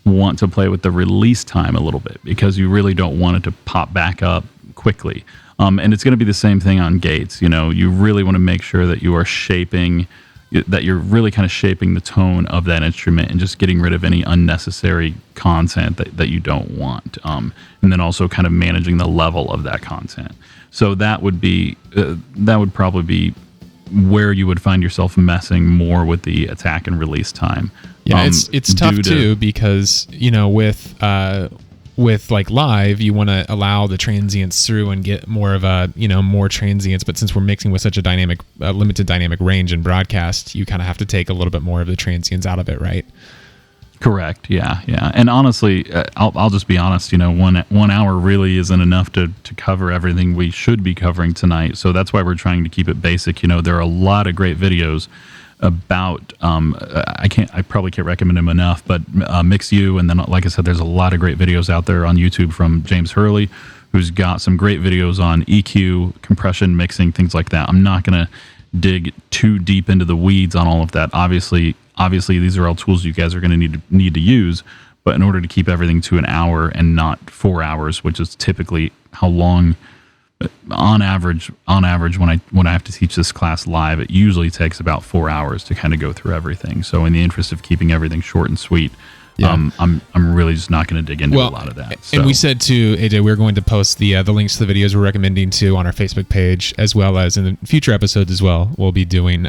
want to play with the release time a little bit because you really don't want it to pop back up quickly. And it's going to be the same thing on gates. You really want to make sure that you're really kind of shaping the tone of that instrument and just getting rid of any unnecessary content that you don't want. And then also kind of managing the level of that content. So that would probably be where you would find yourself messing more with the attack and release time. Yeah, it's tough too because with like live, you want to allow the transients through and get more of a more transients. But since we're mixing with such a limited dynamic range in broadcast, you kind of have to take a little bit more of the transients out of it, right? Correct. Yeah. And honestly, I'll just be honest. 1 hour really isn't enough to cover everything we should be covering tonight. So that's why we're trying to keep it basic. There are a lot of great videos about. I probably can't recommend them enough. But Mix U, and then like I said, there's a lot of great videos out there on YouTube from James Hurley, who's got some great videos on EQ, compression, mixing, things like that. I'm not gonna dig too deep into the weeds on all of that. Obviously these are all tools you guys are going to need to use, but in order to keep everything to an hour and not 4 hours, which is typically how long on average when I have to teach this class live, it usually takes about 4 hours to kind of go through everything. So in the interest of keeping everything short and sweet, I'm really just not going to dig into a lot of that. So. And we said to AJ, we're going to post the links to the videos we're recommending to on our Facebook page, as well as in the future episodes as well. We'll be doing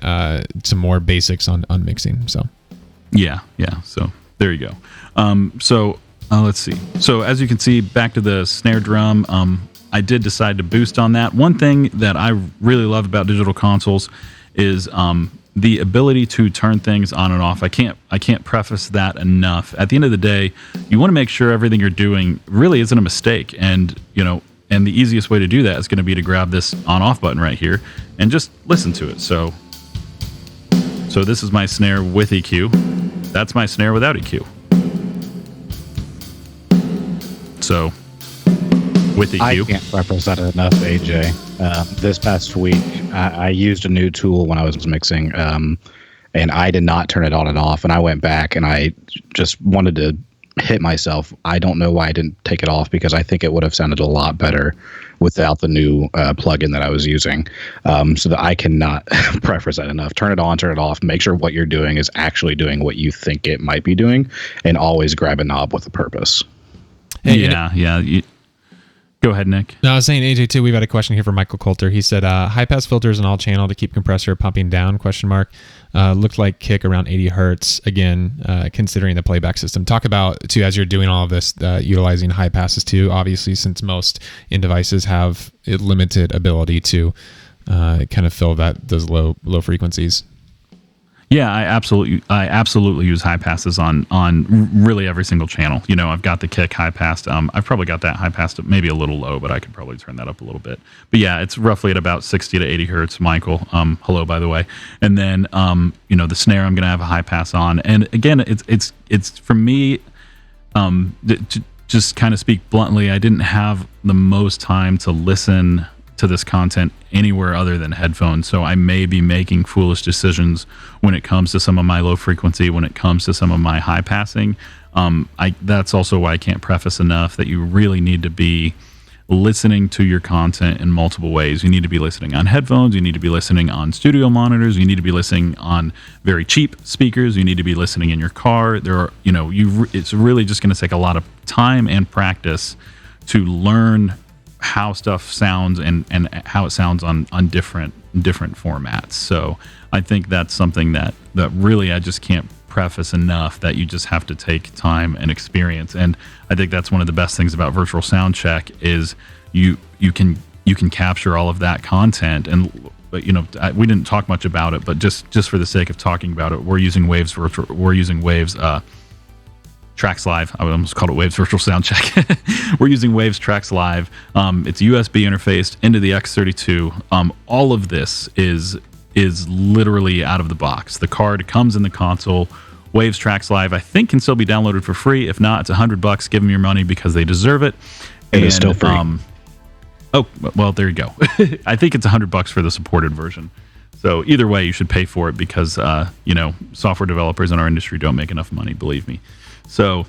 some more basics on mixing. So yeah. So there you go. Let's see. So as you can see, back to the snare drum. I did decide to boost on that. One thing that I really love about digital consoles is the ability to turn things on and off. I can't preface that enough. At the end of the day, you want to make sure everything you're doing really isn't a mistake. And the easiest way to do that is going to be to grab this on-off button right here and just listen to it. So this is my snare with EQ. That's my snare without EQ. So with EQ. I can't preface that enough, AJ. This past week, I used a new tool when I was mixing, and I did not turn it on and off. And I went back and I just wanted to hit myself. I don't know why I didn't take it off, because I think it would have sounded a lot better without the new plugin that I was using. So that I cannot preface that enough. Turn it on, turn it off. Make sure what you're doing is actually doing what you think it might be doing, and always grab a knob with a purpose. Yeah. Go ahead, Nick. No, I was saying AJ too. We've had a question here from Michael Coulter. He said, "High pass filters and all channel to keep compressor pumping down?" Looked like kick around 80 hertz. Again, considering the playback system. Talk about too as you're doing all of this, utilizing high passes too. Obviously, since most in devices have a limited ability to kind of fill those low frequencies. Yeah, I absolutely use high passes on really every single channel. You know, I've got the kick high passed. I've probably got that high passed maybe a little low, but I could probably turn that up a little bit. But yeah, it's roughly at about 60 to 80 hertz. Michael, hello by the way. And then the snare I'm going to have a high pass on. And again, it's for me to just kind of speak bluntly, I didn't have the most time to listen to this content anywhere other than headphones, so I may be making foolish decisions when it comes to some of my low frequency, when it comes to some of my high passing. That's also why I can't preface enough that you really need to be listening to your content in multiple ways. You need to be listening on headphones, you need to be listening on studio monitors, you need to be listening on very cheap speakers, you need to be listening in your car. It's really just going to take a lot of time and practice to learn how stuff sounds and how it sounds on different formats. So I think that's something that really I just can't preface enough, that you just have to take time and experience. And I think that's one of the best things about virtual sound check is you can capture all of that content. And we didn't talk much about it, but just for the sake of talking about it, we're using Waves Tracks Live. I almost called it Waves Virtual Sound Check. We're using Waves Tracks Live. It's USB interfaced into the X32. All of this is literally out of the box. The card comes in the console. Waves Tracks Live, I think, can still be downloaded for free. If not, it's $100. Give them your money because they deserve it. It is still free. Oh, well, there you go. I think it's $100 for the supported version. So either way, you should pay for it because software developers in our industry don't make enough money. Believe me. So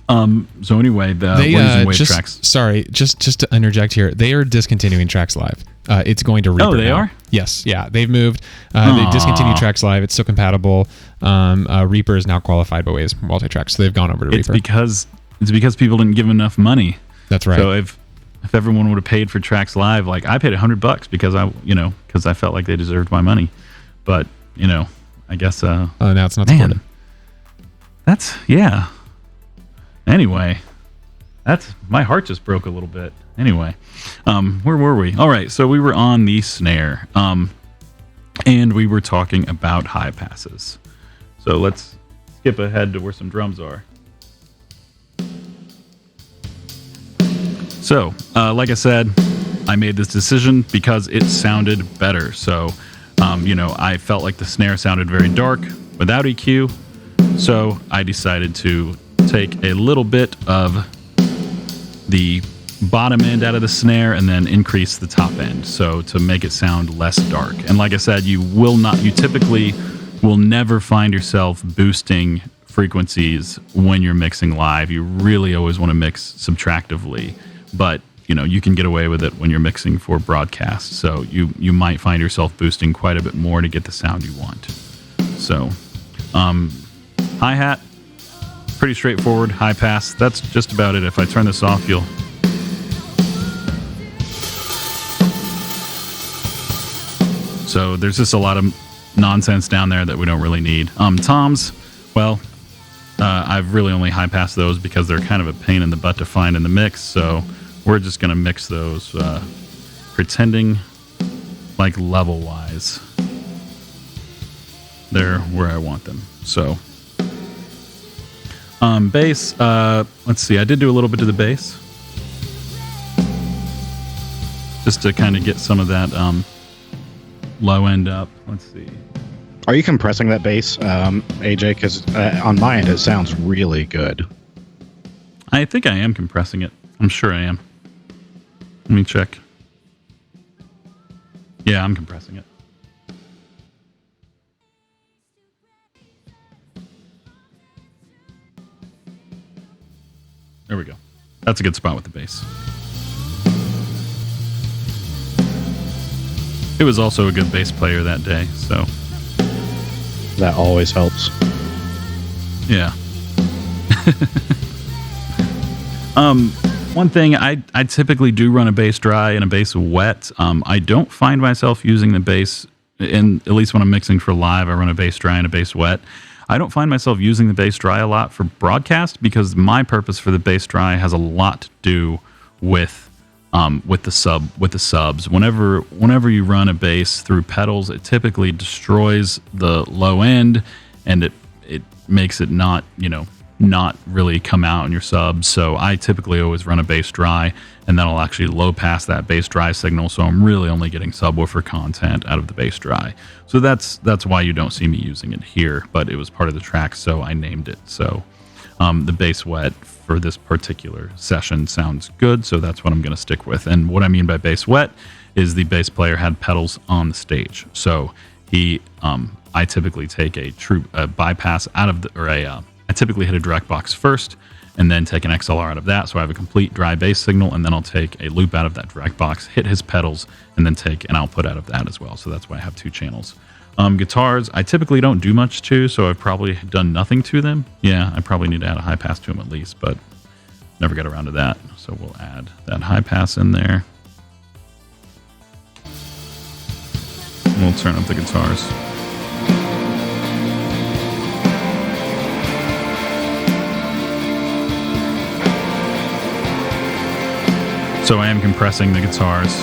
anyway, we're using Wave Tracks. Sorry, just to interject here, they are discontinuing Tracks Live. It's going to Reaper. Oh, they now. are? Yes, yeah, they've moved. They discontinued Tracks Live. It's still compatible. Reaper is now qualified by Waves Multitrack, so they've gone over to Reaper. It's because people didn't give them enough money. That's right. So if everyone would have paid for Tracks Live, like I paid $100 because I felt like they deserved my money, but I guess now it's not supported. Anyway, my heart just broke a little bit. Anyway, where were we? All right, so we were on the snare, and we were talking about high passes. So let's skip ahead to where some drums are. So, like I said, I made this decision because it sounded better. So, I felt like the snare sounded very dark without EQ. So I decided to take a little bit of the bottom end out of the snare and then increase the top end, so to make it sound less dark. And like I said, you typically will never find yourself boosting frequencies when you're mixing live. You really always want to mix subtractively, but you can get away with it when you're mixing for broadcast. So you might find yourself boosting quite a bit more to get the sound you want. So hi-hat, pretty straightforward. High pass, that's just about it. If I turn this off, so there's just a lot of nonsense down there that we don't really need. Toms, well, I've really only high passed those because they're kind of a pain in the butt to find in the mix, so we're just going to mix those, pretending like level-wise they're where I want them. So bass, let's see, I did do a little bit of the bass just to kind of get some of that low end up. Let's see. Are you compressing that bass, AJ? Because on my end, it sounds really good. I think I am compressing it. I'm sure I am. Let me check. Yeah, I'm compressing it. There we go. That's a good spot with the bass. It was also a good bass player that day, so that always helps. Yeah. One thing, I typically do run a bass dry and a bass wet. I don't find myself using the bass, at least when I'm mixing for live, I run a bass dry and a bass wet. I don't find myself using the bass dry a lot for broadcast because my purpose for the bass dry has a lot to do with the subs. Whenever you run a bass through pedals, it typically destroys the low end, and it makes it not really come out in your subs. So I typically always run a bass dry, and then I'll actually low pass that bass dry signal, so I'm really only getting subwoofer content out of the bass dry. So that's why you don't see me using it here, but it was part of the track, so I named it. So the bass wet for this particular session sounds good, so that's what I'm going to stick with. And what I mean by bass wet is the bass player had pedals on the stage, so I typically take a bypass out of I typically hit a direct box first, and then take an XLR out of that, so I have a complete dry bass signal, and then I'll take a loop out of that direct box, hit his pedals, and then take an output out of that as well. So that's why I have two channels. Guitars, I typically don't do much to, so I've probably done nothing to them. Yeah, I probably need to add a high pass to them at least, but never get around to that. So we'll add that high pass in there. And we'll turn up the guitars. So I am compressing the guitars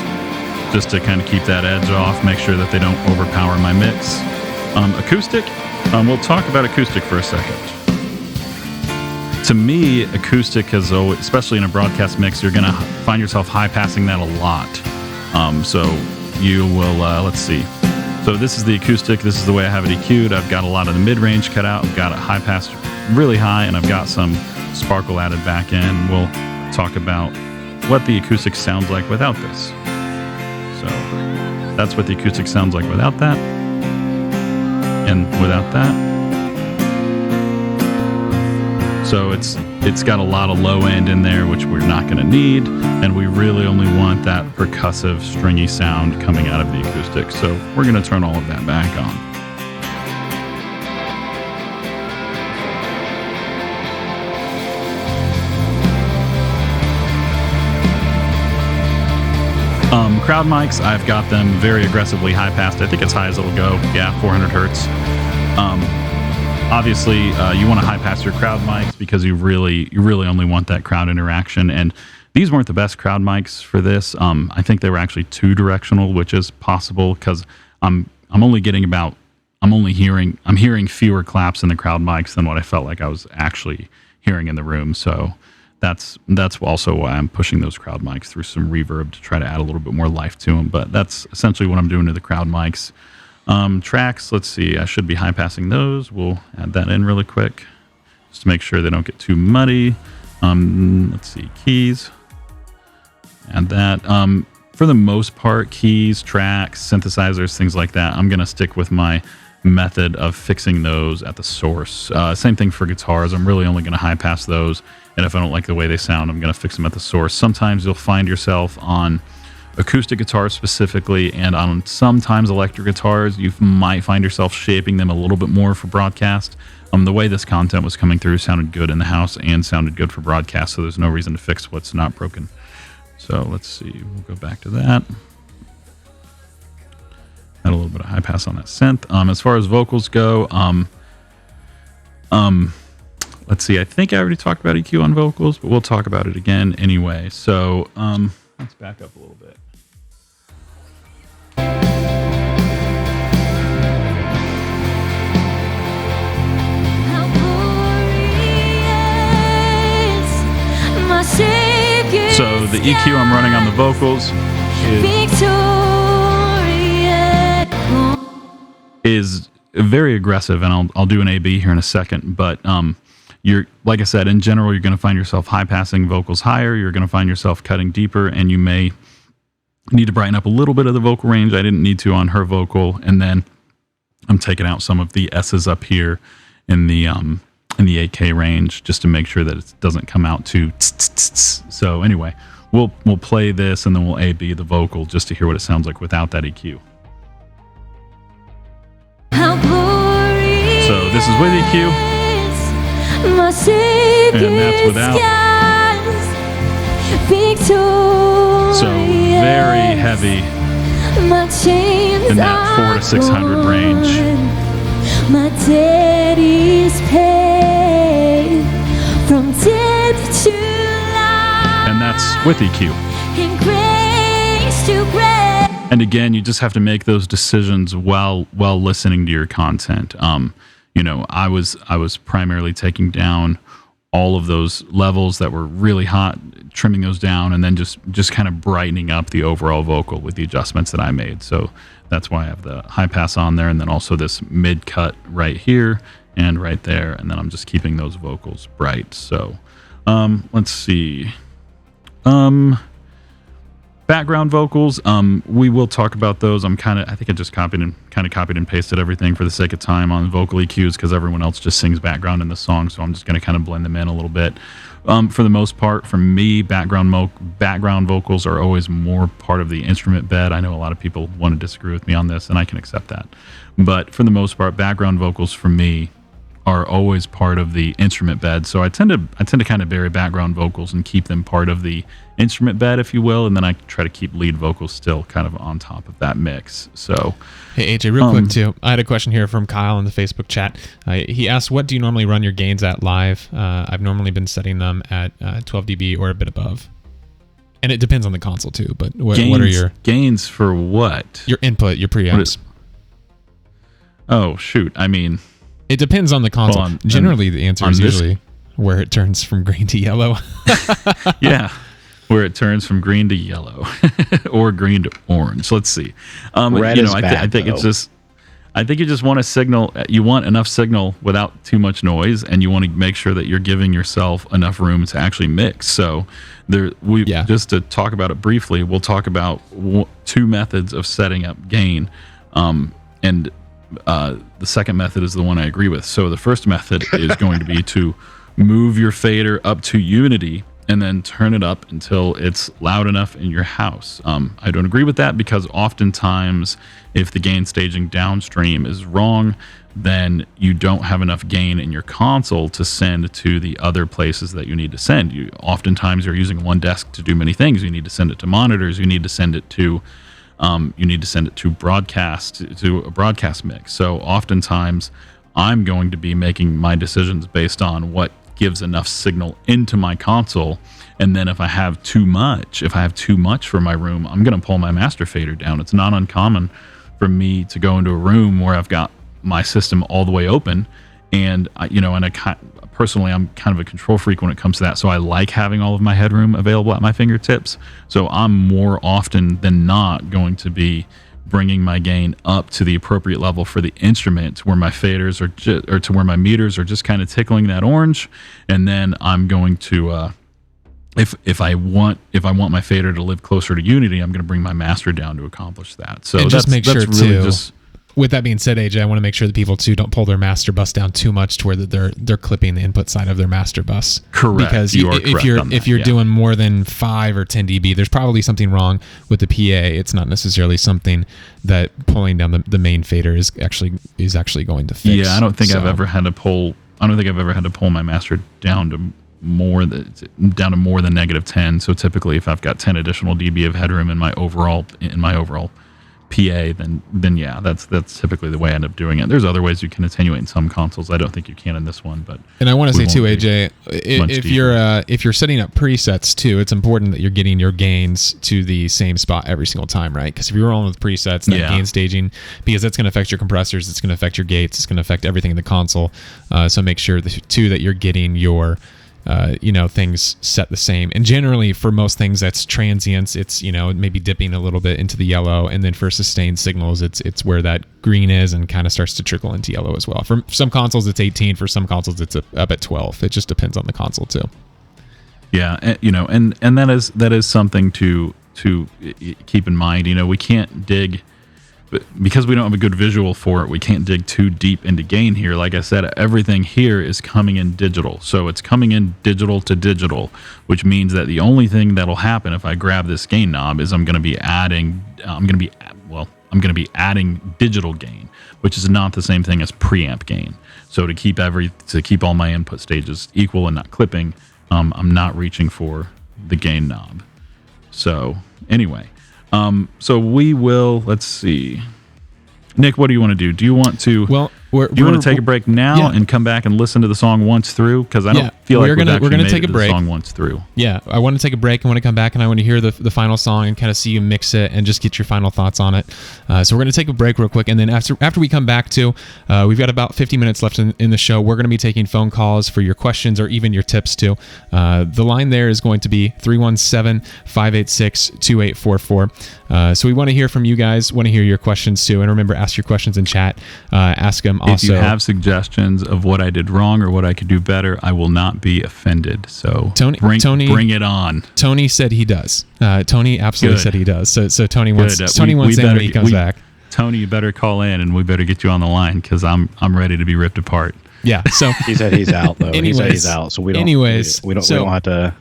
just to kind of keep that edge off, make sure that they don't overpower my mix. Acoustic, we'll talk about acoustic for a second. To me, acoustic is always, especially in a broadcast mix, you're going to find yourself high passing that a lot. So you will, let's see. So this is the acoustic. This is the way I have it EQ'd. I've got a lot of the mid-range cut out. I've got it high passed really high, and I've got some sparkle added back in. We'll talk about what the acoustic sounds like without this. So that's what the acoustic sounds like without that, and without that. So it's got a lot of low end in there, which we're not going to need, and we really only want that percussive, stringy sound coming out of the acoustic. So we're going to turn all of that back on. Crowd mics, I've got them very aggressively high passed. I think it's high as it'll go. Yeah, 400 hertz. Obviously, you want to high pass your crowd mics because you really only want that crowd interaction. And these weren't the best crowd mics for this. I think they were actually two directional, which is possible because I'm hearing fewer claps in the crowd mics than what I felt like I was actually hearing in the room. So that's also why I'm pushing those crowd mics through some reverb to try to add a little bit more life to them. But that's essentially what I'm doing to the crowd mics. Tracks, let's see, I should be high passing those. We'll add that in really quick just to make sure they don't get too muddy. Let's see, keys, add that. For the most part, keys, tracks, synthesizers, things like that, I'm going to stick with my method of fixing those at the source. Same thing for guitars. I'm really only going to high pass those, and if I don't like the way they sound, I'm going to fix them at the source. Sometimes you'll find yourself on acoustic guitars specifically, and on sometimes electric guitars, you might find yourself shaping them a little bit more for broadcast. The way this content was coming through sounded good in the house and sounded good for broadcast, so there's no reason to fix what's not broken. So let's see, we'll go back to that. Add a little bit of high pass on that synth. As far as vocals go, let's see, I think I already talked about EQ on vocals, but we'll talk about it again anyway. So let's back up a little bit. So the EQ I'm running on the vocals is very aggressive, and I'll do an A/B here in a second. But you're, like I said, in general, you're going to find yourself high passing vocals higher. You're going to find yourself cutting deeper, and you may need to brighten up a little bit of the vocal range. I didn't need to on her vocal, and then I'm taking out some of the S's up here in the 8K range just to make sure that it doesn't come out too. So anyway, we'll play this, and then we'll A/B the vocal just to hear what it sounds like without that EQ. So this is with EQ, and that's without. So very heavy in that 400 to 600 range. My debt is paid from death to life. And that's with EQ. And grace to grace. And again, you just have to make those decisions while listening to your content. I was primarily taking down all of those levels that were really hot, trimming those down, and then just kind of brightening up the overall vocal with the adjustments that I made. So that's why I have the high pass on there, and then also this mid cut right here and right there, and then I'm just keeping those vocals bright. So let's see. Background vocals, we will talk about those. I think I just copied and pasted everything for the sake of time on vocal EQs because everyone else just sings background in the song, so I'm just going to kind of blend them in a little bit. For the most part, for me, background vocals are always more part of the instrument bed. I know a lot of people want to disagree with me on this, and I can accept that. But for the most part, background vocals for me are always part of the instrument bed. So I tend to kind of bury background vocals and keep them part of the instrument bed, if you will, and then I try to keep lead vocals still kind of on top of that mix. So, hey AJ, real quick too, I had a question here from Kyle in the Facebook chat. He asked, "What do you normally run your gains at live?" I've normally been setting them at 12 dB or a bit above, and it depends on the console too. But what are your gains for what? Your input, your preamps. Oh shoot! I mean, it depends on the console. Generally, the answer is usually where it turns from green to yellow. Yeah. Where it turns from green to yellow or green to orange. Let's see. Red is bad, I think it's just. I think you just want a signal. You want enough signal without too much noise, and you want to make sure that you're giving yourself enough room to actually mix. So, just to talk about it briefly, we'll talk about two methods of setting up gain, and the second method is the one I agree with. So the first method is going to be to move your fader up to unity and then turn it up until it's loud enough in your house. I don't agree with that because oftentimes if the gain staging downstream is wrong, then you don't have enough gain in your console to send to the other places that you need to send. Oftentimes you're using one desk to do many things. You need to send it to monitors. You need to send it to broadcast, to a broadcast mix. So oftentimes I'm going to be making my decisions based on what gives enough signal into my console, and then if I have too much for my room, I'm going to pull my master fader down. It's not uncommon for me to go into a room where I've got my system all the way open, and personally, I'm kind of a control freak when it comes to that, so I like having all of my headroom available at my fingertips. So I'm more often than not going to be bringing my gain up to the appropriate level for the instrument, where my faders or to where my meters are just kind of tickling that orange, and then I'm going to, if I want my fader to live closer to unity, I'm going to bring my master down to accomplish that. So and just make sure really too. With that being said, AJ, I want to make sure that people too don't pull their master bus down too much to where they're clipping the input side of their master bus. Correct. Because if you're doing more than 5 or 10 dB, there's probably something wrong with the PA. It's not necessarily something that pulling down the main fader is actually going to fix. Yeah, I don't think I've ever had to pull my master down to more than -10. So typically, if I've got 10 additional dB of headroom in my overall PA, then yeah, that's typically the way I end up doing it. There's other ways you can attenuate in some consoles. I don't think you can in this one, but and I want to say too, AJ, if you're setting up presets too, it's important that you're getting your gains to the same spot every single time, right? Because if you're rolling with presets, that gain staging, because that's going to affect your compressors, it's going to affect your gates, it's going to affect everything in the console. So make sure that you're getting your things set the same. And generally for most things that's transients, it's, maybe dipping a little bit into the yellow. And then for sustained signals, it's where that green is and kind of starts to trickle into yellow as well. For some consoles, it's 18. For some consoles, it's up at 12. It just depends on the console too. Yeah. And that is something to keep in mind. We can't dig, but because we don't have a good visual for it, we can't dig too deep into gain here. Like I said, everything here is coming in digital. So it's coming in digital to digital, which means that the only thing that'll happen if I grab this gain knob is I'm going to be adding digital gain, which is not the same thing as preamp gain. So to keep all my input stages equal and not clipping, I'm not reaching for the gain knob. So anyway, so we will. Let's see. Nick, what do you want to do? Do you want to? Well, do you want to take a break now and come back and listen to the song once through? Because I don't feel like we're gonna take a break. The song once through. Yeah, I want to take a break. I want to come back and I want to hear the final song and kind of see you mix it and just get your final thoughts on it. So we're gonna take a break real quick, and then after we come back to, we've got about 50 minutes left in the show. We're gonna be taking phone calls for your questions or even your tips too. The line there is going to be 317-586-2844. So we want to hear from you guys. Want to hear your questions too, and remember, ask your questions in chat. Ask them also. If you have suggestions of what I did wrong or what I could do better, I will not be offended. So Tony, bring it on. Tony said he does. Tony absolutely said he does. So Tony wants in when he comes back. Tony, you better call in and we better get you on the line because I'm ready to be ripped apart. Yeah. So he said he's out though. He said he's out. So we don't have to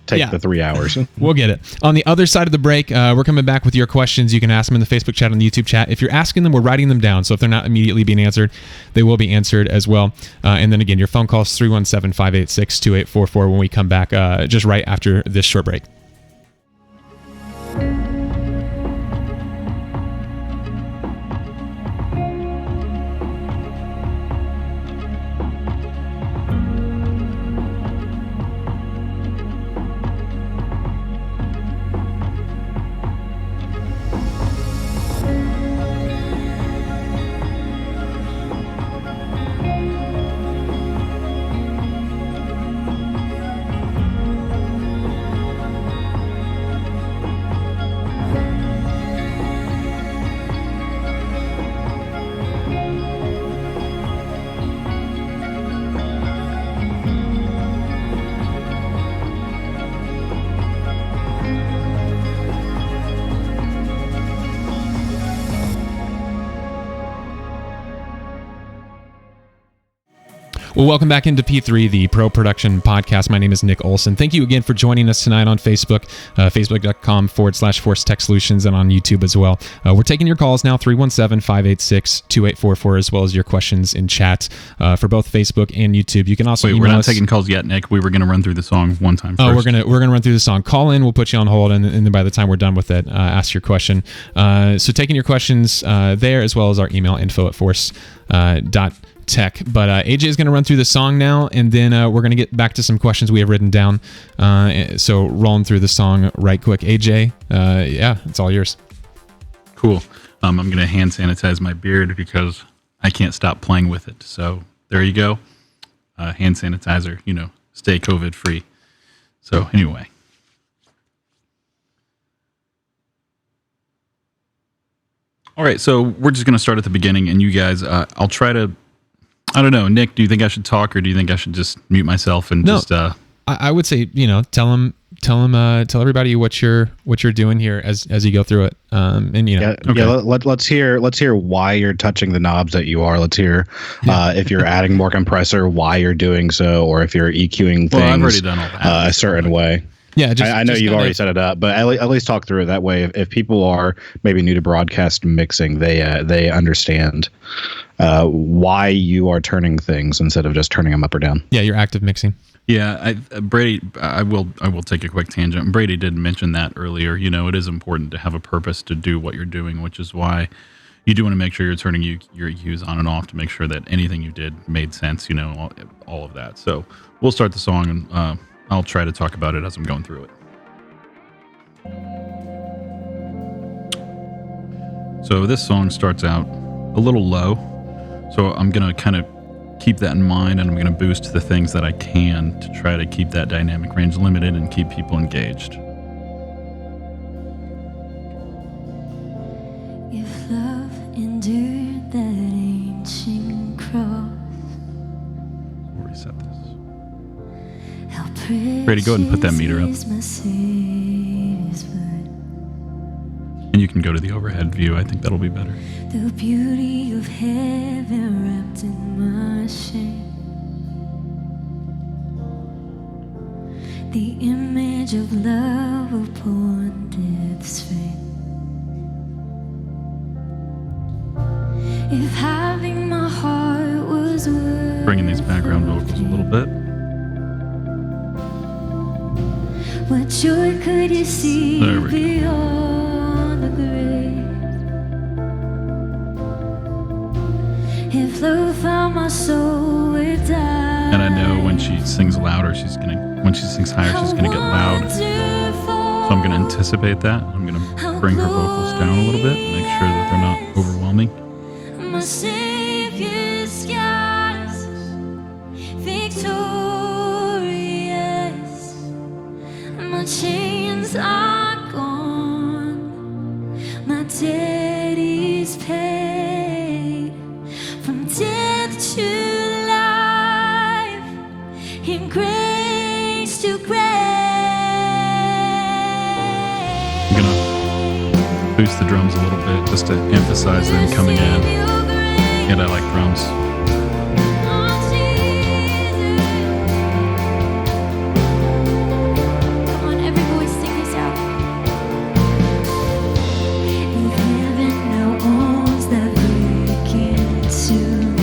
take the 3 hours. We'll get it. On the other side of the break, we're coming back with your questions. You can ask them in the Facebook chat, on the YouTube chat. If you're asking them, we're writing them down. So if they're not immediately being answered, they will be answered as well. And then again, your phone call is 317-586-2844 when we come back just right after this short break. Well, welcome back into P3, the Pro Production Podcast. My name is Nick Olson. Thank you again for joining us tonight on Facebook, facebook.com/Force Tech Solutions, and on YouTube as well. We're taking your calls now, 317-586-2844, as well as your questions in chat for both Facebook and YouTube. You can also email we're not us. Taking calls yet, Nick. We were going to run through the song one time first. Oh, we're gonna run through the song. Call in, we'll put you on hold, and then by the time we're done with it, ask your question. So taking your questions there, as well as our email, info@force.tech. But AJ is going to run through the song now, and then we're going to get back to some questions we have written down. So rolling through the song right quick. AJ, it's all yours. Cool. I'm going to hand sanitize my beard because I can't stop playing with it. So there you go. Hand sanitizer, stay COVID free. So anyway. All right, so we're just going to start at the beginning, and you guys, I'll try to. I don't know, Nick. Do you think I should talk, or do you think I should just mute myself and just? I would say tell everybody what you're doing here as you go through it. Let's hear why you're touching the knobs that you are. Let's hear if you're adding more compressor, why you're doing so, or if you're EQing things I've already done all that. A certain way. Yeah, I know you've already set it up, but at least talk through it that way. If people are maybe new to broadcast mixing, they understand why you are turning things instead of just turning them up or down. Yeah, you're active mixing. Yeah, Brady. I will take a quick tangent. Brady did mention that earlier. It is important to have a purpose to do what you're doing, which is why you do want to make sure you're turning your EQs on and off to make sure that anything you did made sense. All of that. So we'll start the song and. I'll try to talk about it as I'm going through it. So this song starts out a little low. So I'm going to kind of keep that in mind, and I'm going to boost the things that I can to try to keep that dynamic range limited and keep people engaged. If love endured that ancient cross, We'll reset this. Brady, go ahead and put that meter up. And you can go to the overhead view. I think that'll be better. The beauty of heaven wrapped in my shame. The image of love upon death's fame. If having my heart was worth Bringing these background vocals a little bit. What joy could you see There we go. beyond the grave? If love found my soul, it died. And I know when she sings louder, when she sings higher, she's gonna get loud. So I'm gonna anticipate that. I'm gonna bring her vocals down a little bit, make sure that they're not overwhelming. My Savior's skies, victorious. My chains are gone, my debt is paid. From death to life, in grace to grace. I'm gonna boost the drums a little bit just to emphasize them coming in. And I like drums. Come on, every voice sing this out. If heaven now owns that vacant tomb,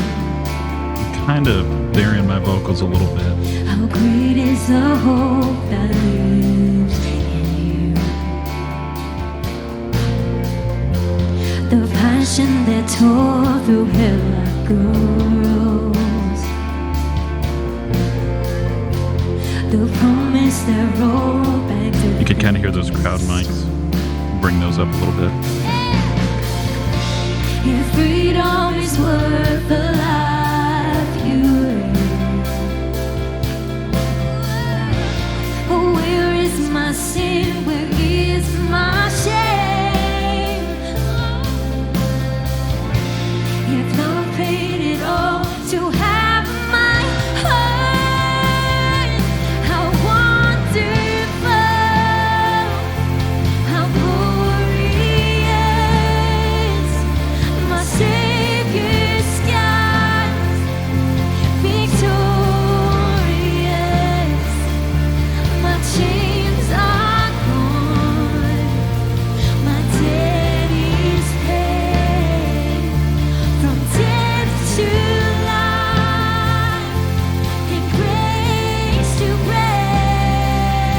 Kind of varying my vocals a little bit. how great is the hope that lives in you. The passion that tore through hell like a rose. The promise that rolled back to You can kind of hear those crowd mics. Bring those up a little bit. If freedom is worth the life you live, where is my sin? Where is my shame? If love paid it all to have my heart, how wonderful, how glorious, my Savior's skies, victorious. My chains are gone, my debt is paid. From death to life, in grace to grace.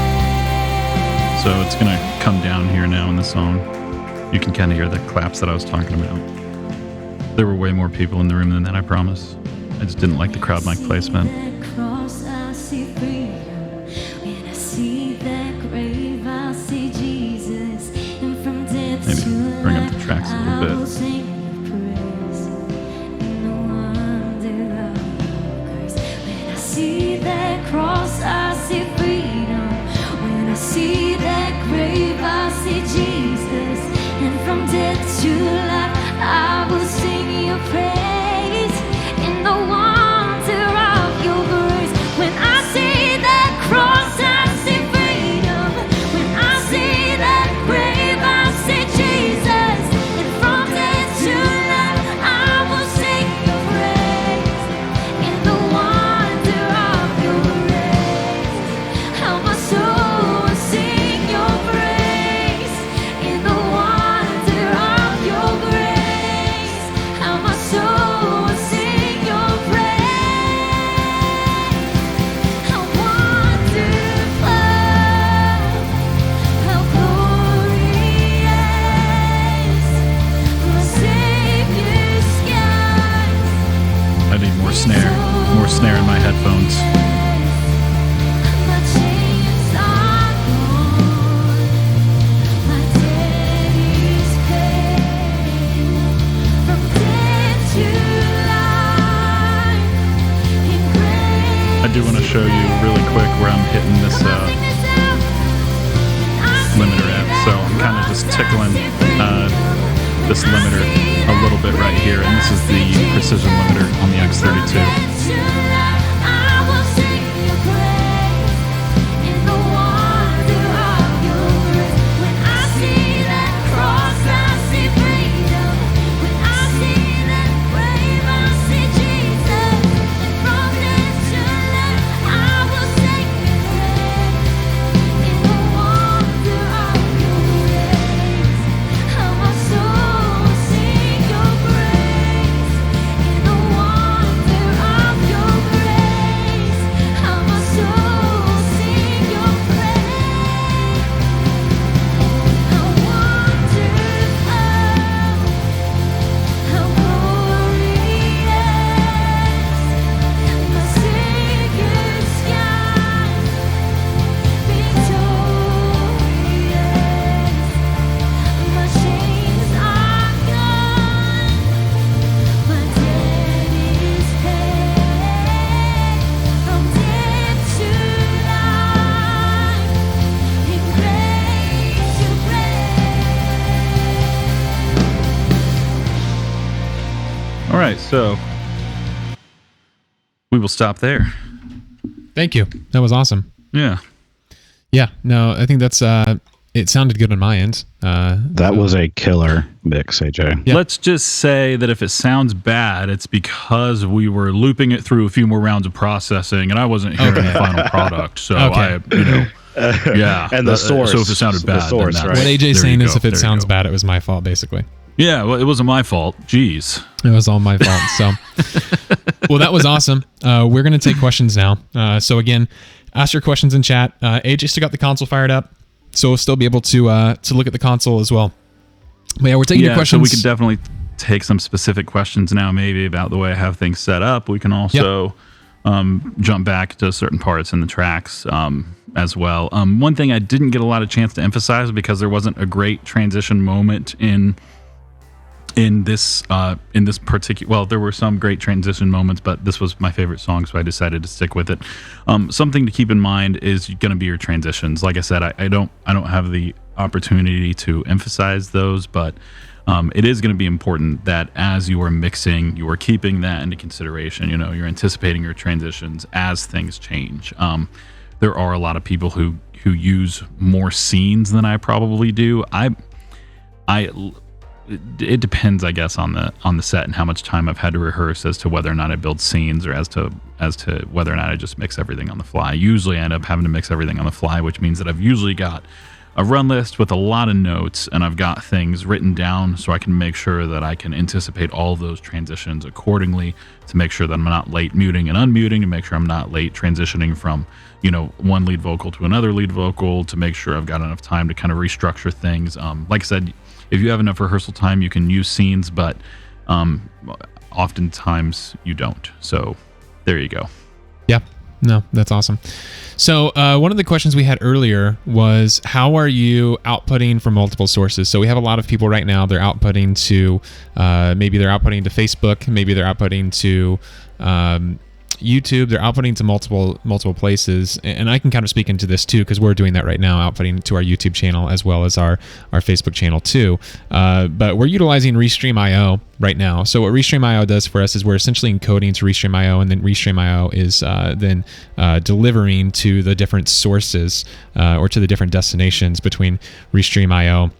So it's gonna come down here now in the song. You can kind of hear the claps that I was talking about. There were way more people in the room than that, I promise. I just didn't like the crowd mic placement. That cross, I see freedom. When I see that grave, I see Jesus. And from death Maybe to bring up life, the tracks a little I bit. will sing your praise in the wonder of your grace. When I see that cross, I see freedom. When I see that grave, I see Jesus. And from death to life, I will sing your praise in the wonder of your grace. When I see that cross, I see freedom. When I see that grave, I see Jesus. And from death to life, I will sing your praise in the wonder of your grace. How my soul will sing your praise in the wonder of your grace. How my soul will sing your praise. How wonderful, how glorious, my Savior's skies. I need more snare in my headphones. My chains are gone, my debt is paid. From death to life, in grace. I do want to show you really quick where I'm hitting this limiter at. So I'm kind of just tickling this limiter a little bit right here, and this is the precision limiter on the X32. Sing your praise in the wonder of All right, so we will stop there. Thank you. That was awesome. Yeah. Yeah. No, I think that's it sounded good on my end. That was a killer mix, AJ. Yeah. Let's just say that if it sounds bad, it's because we were looping it through a few more rounds of processing, and I wasn't hearing the final product. So yeah. And the source. So if it sounded bad, source, then right? What AJ's there saying you is go. if it There you sounds go. bad, it was my fault, basically. Yeah, well, it wasn't my fault. Jeez. It was all my fault. So, well, that was awesome. We're going to take questions now. So again, ask your questions in chat. AJ still got the console fired up, so we'll still be able to look at the console as well. But yeah, we're taking your questions. So we can definitely take some specific questions now, maybe about the way I have things set up. We can also jump back to certain parts in the tracks as well. One thing I didn't get a lot of chance to emphasize because there wasn't a great transition moment in this particular, well, there were some great transition moments, but this was my favorite song, so I decided to stick with it. Something to keep in mind is going to be your transitions. Like I said, I don't have the opportunity to emphasize those, but it is going to be important that as you are mixing, you are keeping that into consideration. You know, you're anticipating your transitions as things change. There are a lot of people who use more scenes than I probably do. It depends, I guess, on the set and how much time I've had to rehearse as to whether or not I build scenes or as to whether or not I just mix everything on the fly. Usually I end up having to mix everything on the fly, which means that I've usually got a run list with a lot of notes, and I've got things written down so I can make sure that I can anticipate all of those transitions accordingly to make sure that I'm not late muting and unmuting, to make sure I'm not late transitioning from, you know, one lead vocal to another lead vocal, to make sure I've got enough time to kind of restructure things. Like I said, if you have enough rehearsal time, you can use scenes, but oftentimes you don't. So there you go. Yeah. No, that's awesome. So one of the questions we had earlier was, how are you outputting from multiple sources? So we have a lot of people right now, they're outputting to, maybe they're outputting to Facebook, maybe they're outputting to YouTube, they're outputting to multiple places, and I can kind of speak into this too, because we're doing that right now, outputting to our YouTube channel as well as our Facebook channel too. But we're utilizing Restream.io right now. So what Restream.io does for us is we're essentially encoding to Restream.io, and then Restream.io is then delivering to the different sources or to the different destinations between Restream.io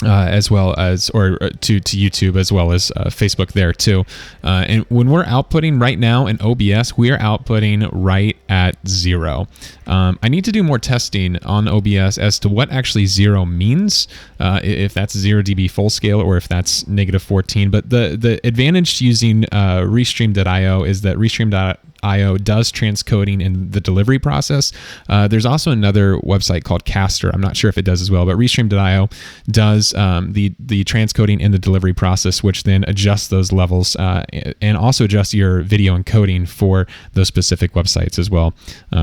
as well as, or to YouTube as well as Facebook there too. And when we're outputting right now in OBS, we are outputting right at 0. I need to do more testing on OBS as to what actually 0 means, if that's 0 dB full scale or if that's -14. But the advantage to using Restream.io is that Restream.io does transcoding in the delivery process. There's also another website called Caster. I'm not sure if it does as well, but Restream.io does the transcoding in the delivery process, which then adjusts those levels and also adjusts your video encoding for those specific websites as well,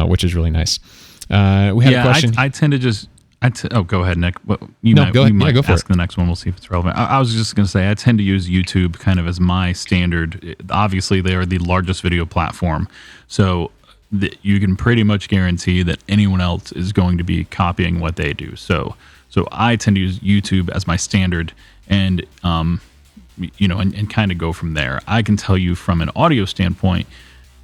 which is really nice. We had a question. I tend to just. Go ahead, Nick. Go ahead. Go for ask it. the next one. We'll see if it's relevant. I was just going to say, I tend to use YouTube kind of as my standard. Obviously, they are the largest video platform, so you can pretty much guarantee that anyone else is going to be copying what they do. So I tend to use YouTube as my standard, and and kind of go from there. I can tell you from an audio standpoint,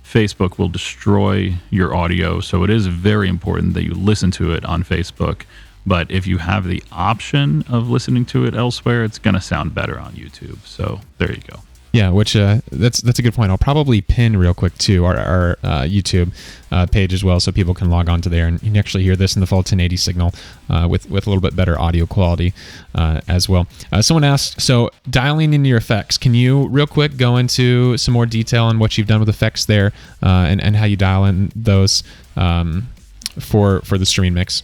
Facebook will destroy your audio, so it is very important that you listen to it on Facebook. But if you have the option of listening to it elsewhere, it's going to sound better on YouTube. So there you go. Yeah, which that's a good point. I'll probably pin real quick to our YouTube page as well, so people can log on to there and you can actually hear this in the full 1080 signal with a little bit better audio quality as well. Someone asked, so dialing in your effects, can you real quick go into some more detail on what you've done with effects there and how you dial in those for the streaming mix?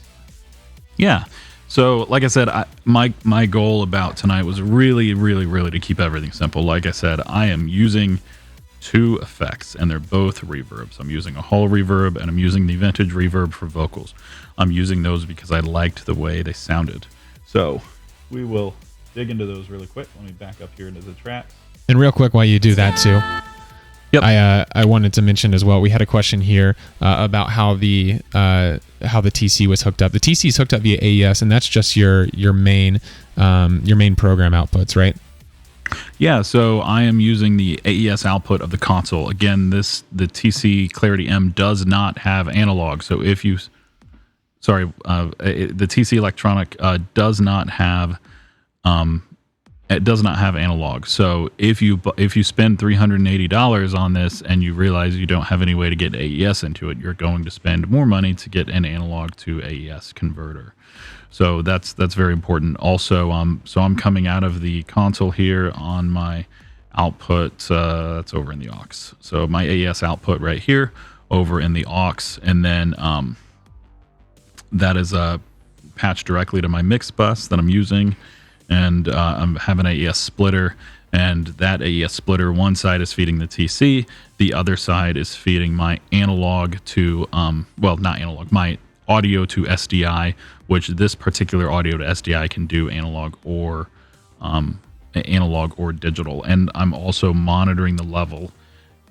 Yeah. So, like I said, my goal about tonight was really, really, really to keep everything simple. Like I said, I am using 2 effects, and they're both reverbs. I'm using a hall reverb, and I'm using the vintage reverb for vocals. I'm using those because I liked the way they sounded. So, we will dig into those really quick. Let me back up here into the track. And real quick, while you do that too, Yep. I wanted to mention as well, we had a question here about how the TC was hooked up. The TC is hooked up via AES, and that's just your main program outputs, right? Yeah, so I am using the AES output of the console. Again, the TC Clarity M does not have analog. So if you, the TC Electronic does not have, it does not have analog. So if you spend $380 on this and you realize you don't have any way to get AES into it, you're going to spend more money to get an analog to AES converter. So that's very important. Also, so I'm coming out of the console here on my output. That's over in the aux. So my AES output right here over in the aux, and then that is patched directly to my mix bus that I'm using, and I'm having an AES splitter. And that AES splitter, one side is feeding the TC, the other side is feeding my analog to, not analog, my audio to SDI, which this particular audio to SDI can do analog or digital. And I'm also monitoring the level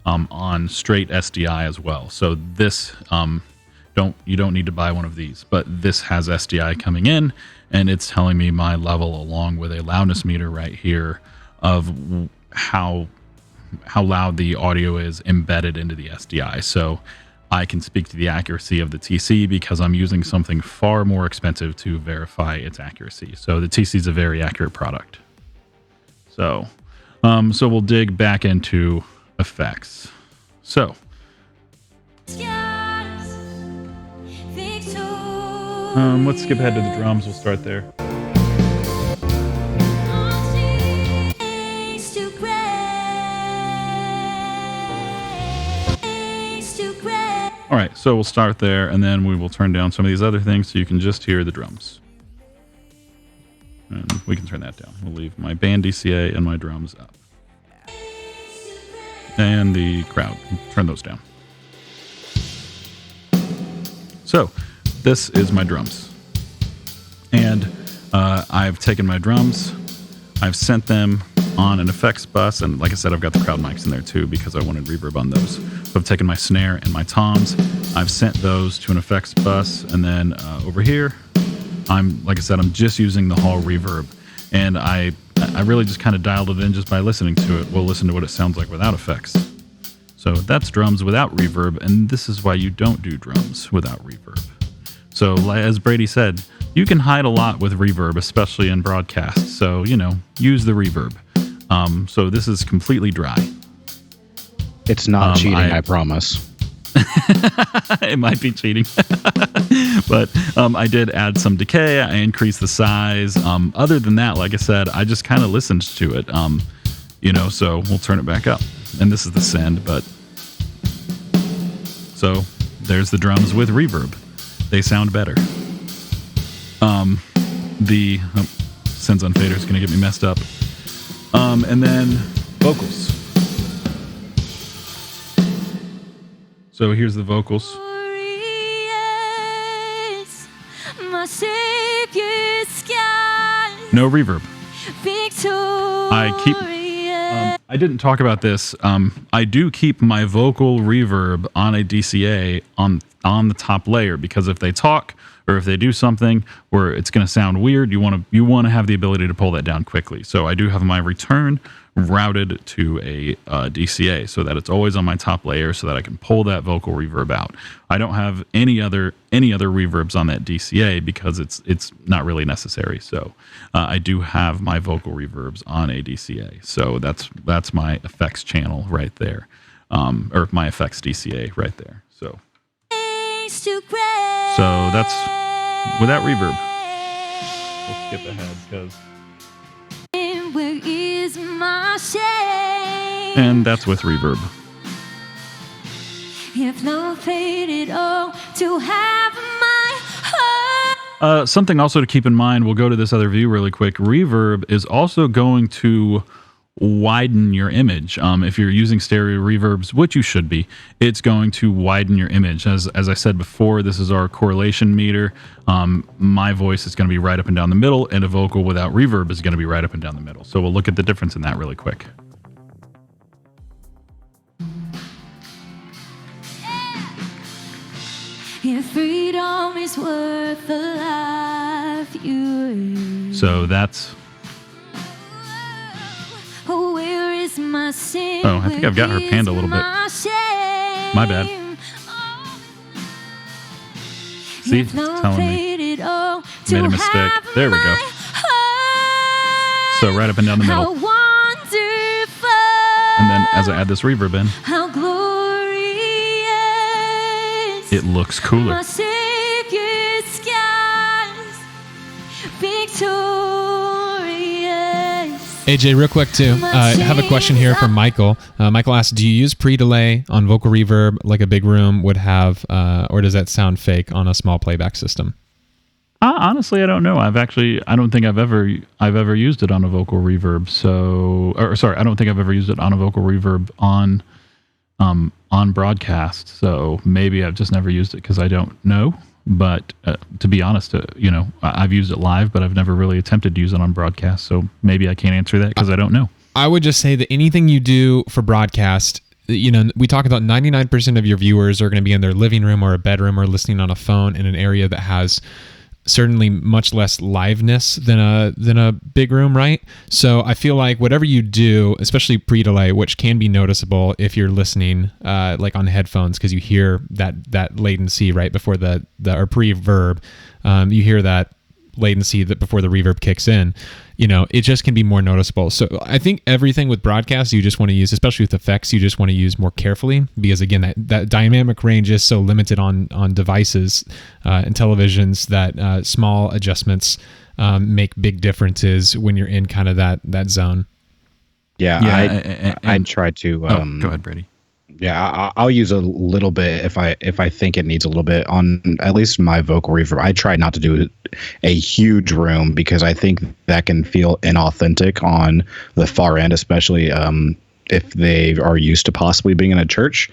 on straight SDI as well. So this you don't need to buy one of these, but this has SDI coming in, and it's telling me my level along with a loudness meter right here of how loud the audio is embedded into the SDI. So I can speak to the accuracy of the TC because I'm using something far more expensive to verify its accuracy. So the TC is a very accurate product. So we'll dig back into effects. So let's skip ahead to the drums. We'll start there. All right, so we'll start there, and then we will turn down some of these other things so you can just hear the drums. And we can turn that down. We'll leave my band DCA and my drums up. And the crowd, turn those down. So, this is my drums. And I've taken my drums, I've sent them on an effects bus, and like I said, I've got the crowd mics in there too because I wanted reverb on those. So I've taken my snare and my toms, I've sent those to an effects bus, and then over here, I'm just using the hall reverb, and I really just kind of dialed it in just by listening to it. We'll listen to what it sounds like without effects. So that's drums without reverb, and this is why you don't do drums without reverb. So as Brady said, you can hide a lot with reverb, especially in broadcast. So, use the reverb. So this is completely dry. It's not cheating, I promise. It might be cheating. But I did add some decay. I increased the size. Other than that, like I said, I just kind of listened to it. So we'll turn it back up. And this is the send, but... So there's the drums with reverb. They sound better. The sends on fader is going to get me messed up. And then vocals. So here's the vocals. No reverb. I didn't talk about this. I do keep my vocal reverb on a DCA on the top layer, because if they talk or if they do something where it's going to sound weird, you want to have the ability to pull that down quickly. So I do have my return routed to a DCA so that it's always on my top layer so that I can pull that vocal reverb out. I don't have any other reverbs on that DCA because it's not really necessary. So I do have my vocal reverbs on a DCA. So that's my effects channel right there, or my effects DCA right there. So that's without reverb. We'll skip ahead because. And that's with reverb. If no paid at all to have my heart. Something also to keep in mind, we'll go to this other view really quick. Reverb is also going to widen your image. If you're using stereo reverbs, which you should be, it's going to widen your image. As I said before, this is our correlation meter. My voice is going to be right up and down the middle, and a vocal without reverb is going to be right up and down the middle. So we'll look at the difference in that really quick. If freedom is worth the life you live. So that's Oh, I think I've got her panned a little bit. My bad. See, it's telling me made a mistake. There we go. So right up and down the middle. And then as I add this reverb in, it looks cooler. AJ, real quick too, I have a question here from Michael. Michael asks, do you use pre-delay on vocal reverb like a big room would have, or does that sound fake on a small playback system? Honestly, I don't know. I don't think I've ever used it on a vocal reverb. I don't think I've ever used it on a vocal reverb on broadcast. So maybe I've just never used it because I don't know. But to be honest, I've used it live, but I've never really attempted to use it on broadcast. So maybe I can't answer that because I don't know. I would just say that anything you do for broadcast, we talk about 99% of your viewers are going to be in their living room or a bedroom or listening on a phone in an area that has certainly much less liveness than a big room, right? So I feel like whatever you do, especially pre-delay, which can be noticeable if you're listening like on headphones, because you hear that latency right before or pre-verb, you hear that latency that before the reverb kicks in. It just can be more noticeable. So I think everything with broadcast you just want to use, especially with effects, you just want to use more carefully, because again, that dynamic range is so limited on devices and televisions that small adjustments make big differences when you're in kind of that zone. I try to go ahead, Brady. Yeah, I'll use a little bit if I think it needs a little bit on at least my vocal reverb. I try not to do a huge room because I think that can feel inauthentic on the far end, especially if they are used to possibly being in a church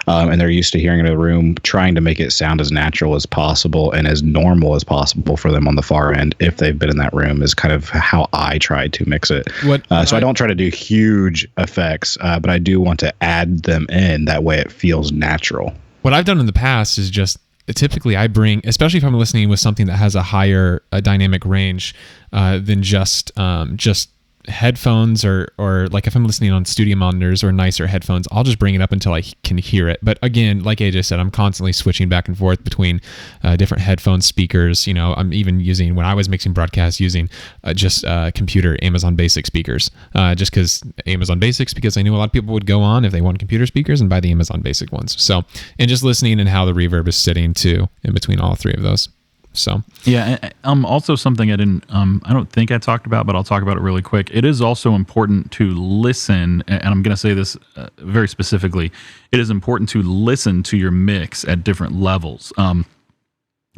and they're used to hearing in a room, trying to make it sound as natural as possible and as normal as possible for them on the far end if they've been in that room is kind of how I try to mix it. So I don't try to do huge effects, but I do want to add them in. That way it feels natural. What I've done in the past is just typically I bring, especially if I'm listening with something that has a higher dynamic range than just headphones or like if I'm listening on studio monitors or nicer headphones, I'll just bring it up until I can hear it. But again, like AJ said, I'm constantly switching back and forth between different headphone speakers. I'm even using, when I was mixing broadcasts, using just computer Amazon Basic speakers, just because Amazon Basics, because I knew a lot of people would go on if they want computer speakers and buy the Amazon Basic ones. So, and just listening and how the reverb is sitting too in between all three of those. So yeah, also something I don't think I talked about, but I'll talk about it really quick. It is also important to listen, and I'm going to say this very specifically. It is important to listen to your mix at different levels.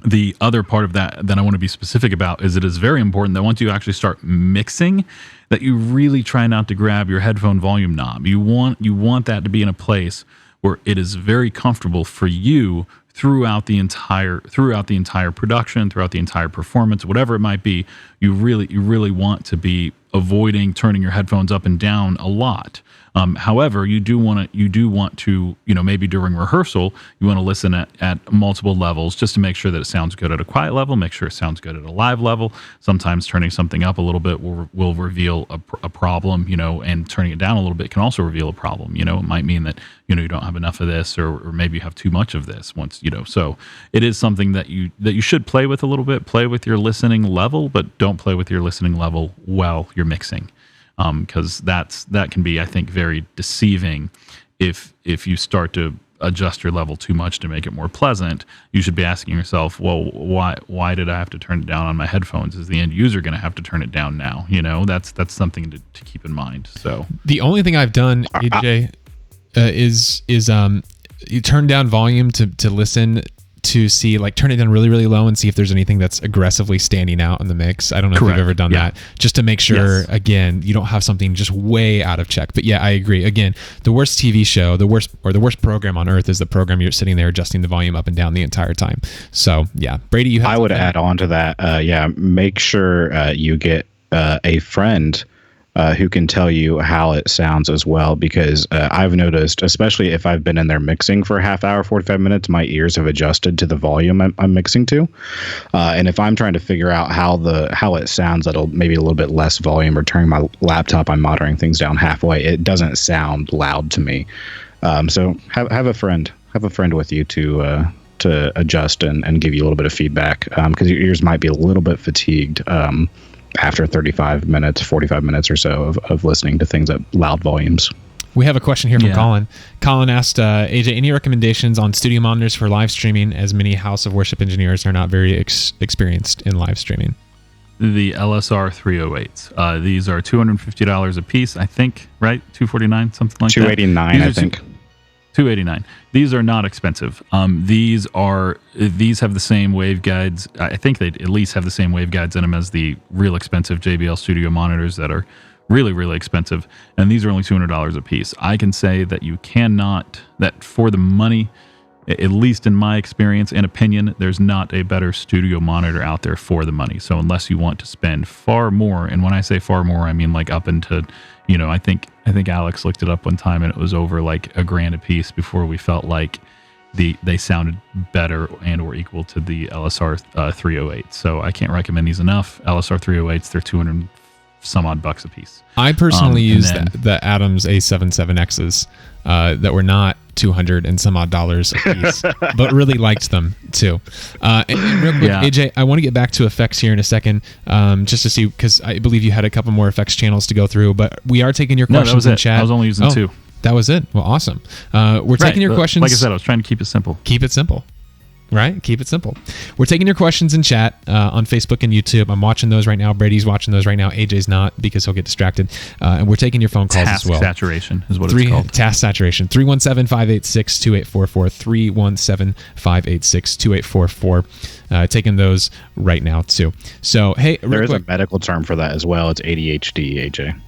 The other part of that I want to be specific about is it is very important that once you actually start mixing, that you really try not to grab your headphone volume knob. You want that to be in a place where it is very comfortable for you throughout the entire production, throughout the entire performance, whatever it might be. You really want to be avoiding turning your headphones up and down a lot. However, you do want to, maybe during rehearsal, you want to listen at multiple levels just to make sure that it sounds good at a quiet level, make sure it sounds good at a live level. Sometimes turning something up a little bit will reveal a problem, and turning it down a little bit can also reveal a problem. It might mean that, you don't have enough of this, or maybe you have too much of this once, so it is something that you should play with a little bit, play with your listening level, but don't play with your listening level while you're mixing. Because that can be, I think, very deceiving if you start to adjust your level too much to make it more pleasant. You should be asking yourself, well, why did I have to turn it down on my headphones? Is the end user going to have to turn it down now? That's something to keep in mind. So the only thing I've done, AJ, is you turn down volume to listen to see, like, turn it down really, really low and see if there's anything that's aggressively standing out in the mix. I don't know if you've ever done that, just to make sure, again, you don't have something just way out of check. But yeah, I agree. Again, the worst TV show, the worst program on earth is the program you're sitting there adjusting the volume up and down the entire time. So yeah, Brady, you have I would add on to that. Make sure you get a friend who can tell you how it sounds as well, because I've noticed, especially if I've been in there mixing for a half hour, 45 minutes, my ears have adjusted to the volume I'm mixing to. And if I'm trying to figure out how it sounds, that'll maybe a little bit less volume, or turning my laptop, I'm monitoring things down halfway, it doesn't sound loud to me. So have a friend with you to adjust and give you a little bit of feedback, because your ears might be a little bit fatigued after 35 minutes, 45 minutes or so of listening to things at loud volumes. We have a question here from Colin. Colin asked, AJ, any recommendations on studio monitors for live streaming, as many House of Worship engineers are not very experienced in live streaming? The LSR 308s. These are $250 a piece, I think, right? $249, something like that. $289, I think. $289. These are not expensive. These have the same waveguides. I think they at least have the same waveguides in them as the real expensive JBL Studio monitors that are really, really expensive. And these are only $200 a piece. I can say that that for the money, at least in my experience and opinion, there's not a better studio monitor out there for the money. So unless you want to spend far more, and when I say far more, I mean like up into, I think Alex looked it up one time and it was over like $1,000 a piece before we felt like they sounded better and or equal to the LSR 308. So I can't recommend these enough. LSR 308s, they're 200 some odd bucks a piece. I personally used the Adams A77Xs that were not 200 and some odd dollars a piece, but really liked them too. And real quick, AJ, I want to get back to effects here in a second, just to see, because I believe you had a couple more effects channels to go through, but we are taking your questions in chat. I was only using two. That was it. Well, awesome. We're taking your questions. Like I said, I was trying to keep it simple. Keep it simple. Right? Keep it simple. We're taking your questions in chat on Facebook and YouTube. I'm watching those right now. Brady's watching those right now. AJ's not, because he'll get distracted. And we're taking your phone calls as well. Task saturation is what it's called. Task saturation. 317-586-2844. 317-586-2844. Taking those right now too. So, hey, there is a medical term for that as well. It's ADHD, AJ.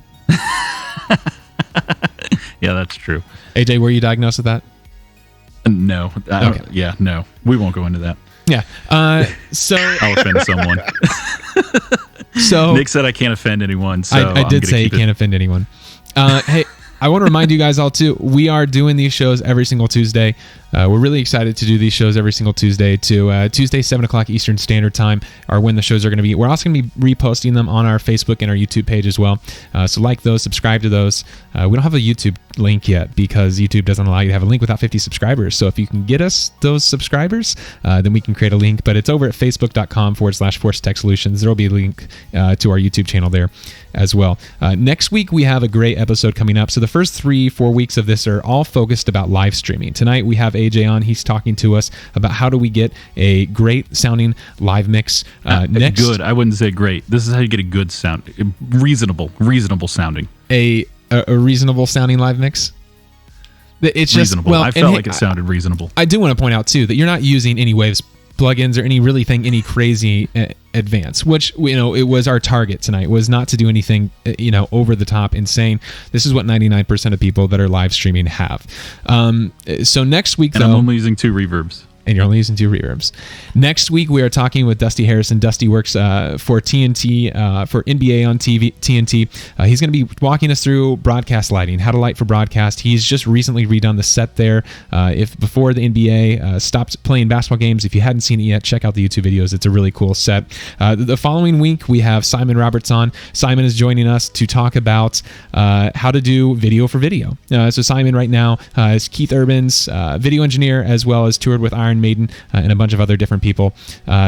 Yeah, that's true. AJ, were you diagnosed with that? No. Okay. Yeah, no. We won't go into that. Yeah. So I'll offend someone. So Nick said I can't offend anyone. So I did say you can't offend anyone. Hey, I want to remind you guys all too, we are doing these shows every single Tuesday. We're really excited to do these shows every single Tuesday to Tuesday, 7 o'clock Eastern Standard Time, are when the shows are going to be. We're also going to be reposting them on our Facebook and our YouTube page as well. So like those, subscribe to those. We don't have a YouTube link yet because YouTube doesn't allow you to have a link without 50 subscribers. So if you can get us those subscribers, then we can create a link. But it's over at facebook.com/Force Tech Solutions. There will be a link to our YouTube channel there as well. Next week, we have a great episode coming up. So the first 3-4 weeks of this are all focused about live streaming. Tonight, we have AJ on. He's talking to us about how do we get a great sounding live mix. Good. I wouldn't say great. This is how you get a good sound. Reasonable sounding. A reasonable sounding live mix. It's reasonable. Just, I felt like it sounded reasonable. I do want to point out too that you're not using any Waves plugins or any crazy advanced, which it was our target tonight, was not to do anything over the top insane. This is what 99% of people that are live streaming have. So next week, and I'm only using 2 reverbs. And you're only using 2 reverbs. Next week, we are talking with Dusty Harrison. Dusty works for TNT, for NBA on TNT. He's going to be walking us through broadcast lighting, how to light for broadcast. He's just recently redone the set there. If before the NBA stopped playing basketball games, if you hadn't seen it yet, check out the YouTube videos. It's a really cool set. The following week, we have Simon Roberts on. Simon is joining us to talk about how to do video for video. So Simon right now is Keith Urban's video engineer, as well as toured with Iron Maiden and a bunch of other different people.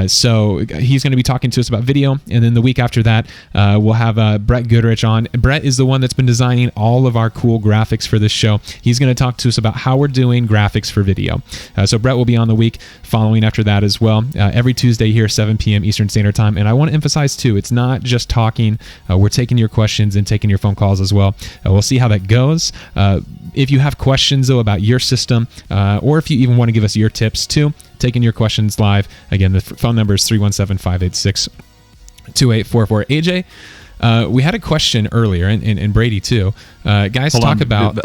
So he's going to be talking to us about video. And then the week after that, we'll have Brett Goodrich on. Brett is the one that's been designing all of our cool graphics for this show. He's going to talk to us about how we're doing graphics for video. So Brett will be on the week following after that as well. Every Tuesday here, 7 p.m. Eastern Standard Time. And I want to emphasize too, it's not just talking. We're taking your questions and taking your phone calls as well. We'll see how that goes. If you have questions though about your system, or if you even want to give us your tips too, taking your questions live. Again, the phone number is 317-586-2844. AJ, we had a question earlier, and Brady too. Guys, talk about...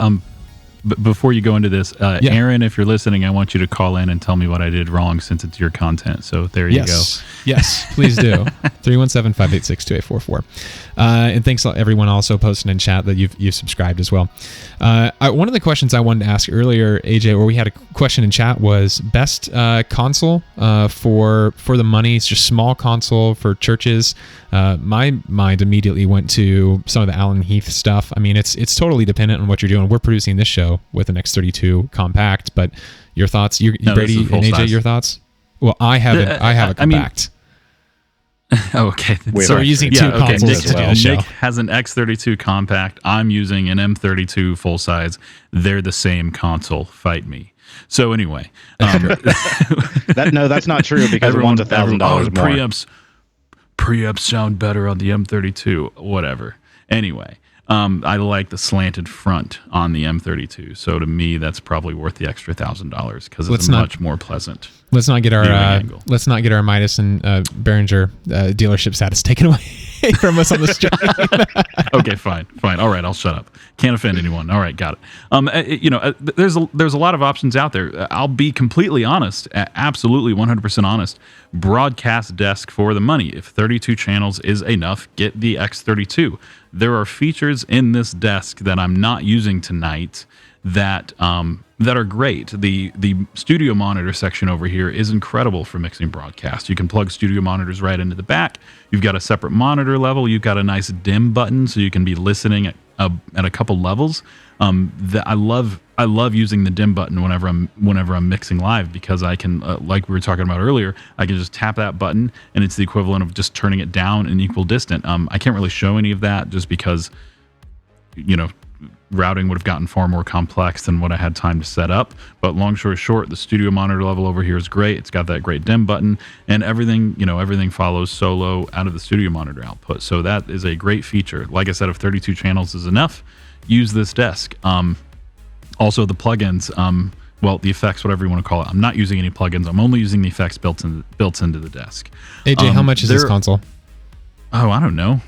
before you go into this, Aaron, if you're listening, I want you to call in and tell me what I did wrong since it's your content. So there you go. Yes, please do. 317-586-2844. And thanks to everyone also posting in chat that you've subscribed as well. One of the questions I wanted to ask earlier, AJ, where we had a question in chat was best console for the money. It's just small console for churches. My mind immediately went to some of the Alan Heath stuff. I mean, it's totally dependent on what you're doing. We're producing this show with an X32 compact, but your thoughts, Brady and AJ, size. Your thoughts? Well, I have a compact. Okay. So we're using two consoles to do the show. Nick has an X32 compact. I'm using an M32 full size. They're the same console. Fight me. So anyway, that's not true because one's $1,000 more. Preamps sound better on the M32. Whatever. Anyway, I like the slanted front on the M32. So to me, that's probably worth the extra $1,000 because it's much more pleasant. Let's not get our Midas and Behringer dealership status taken away from us on the stream. Okay, fine. All right, I'll shut up. Can't offend anyone. All right, got it. There's a lot of options out there. I'll be completely honest, absolutely 100% honest. Broadcast desk for the money. If 32 channels is enough, get the X32. There are features in this desk that I'm not using tonight that are great. The studio monitor section over here is incredible for mixing broadcast. You can plug studio monitors right into the back. You've got a separate monitor level. You've got a nice dim button, so you can be listening at a couple levels. I love using the dim button whenever I'm mixing live because I can, like we were talking about earlier, I can just tap that button and it's the equivalent of just turning it down an equal distant. I can't really show any of that just because, routing would have gotten far more complex than what I had time to set up. But long story short, the studio monitor level over here is great. It's got that great dim button and everything follows solo out of the studio monitor output. So that is a great feature. Like I said, if 32 channels is enough, use this desk. Also the plugins, the effects, whatever you want to call it. I'm not using any plugins. I'm only using the effects built into the desk. AJ, how much is this console? Oh, I don't know.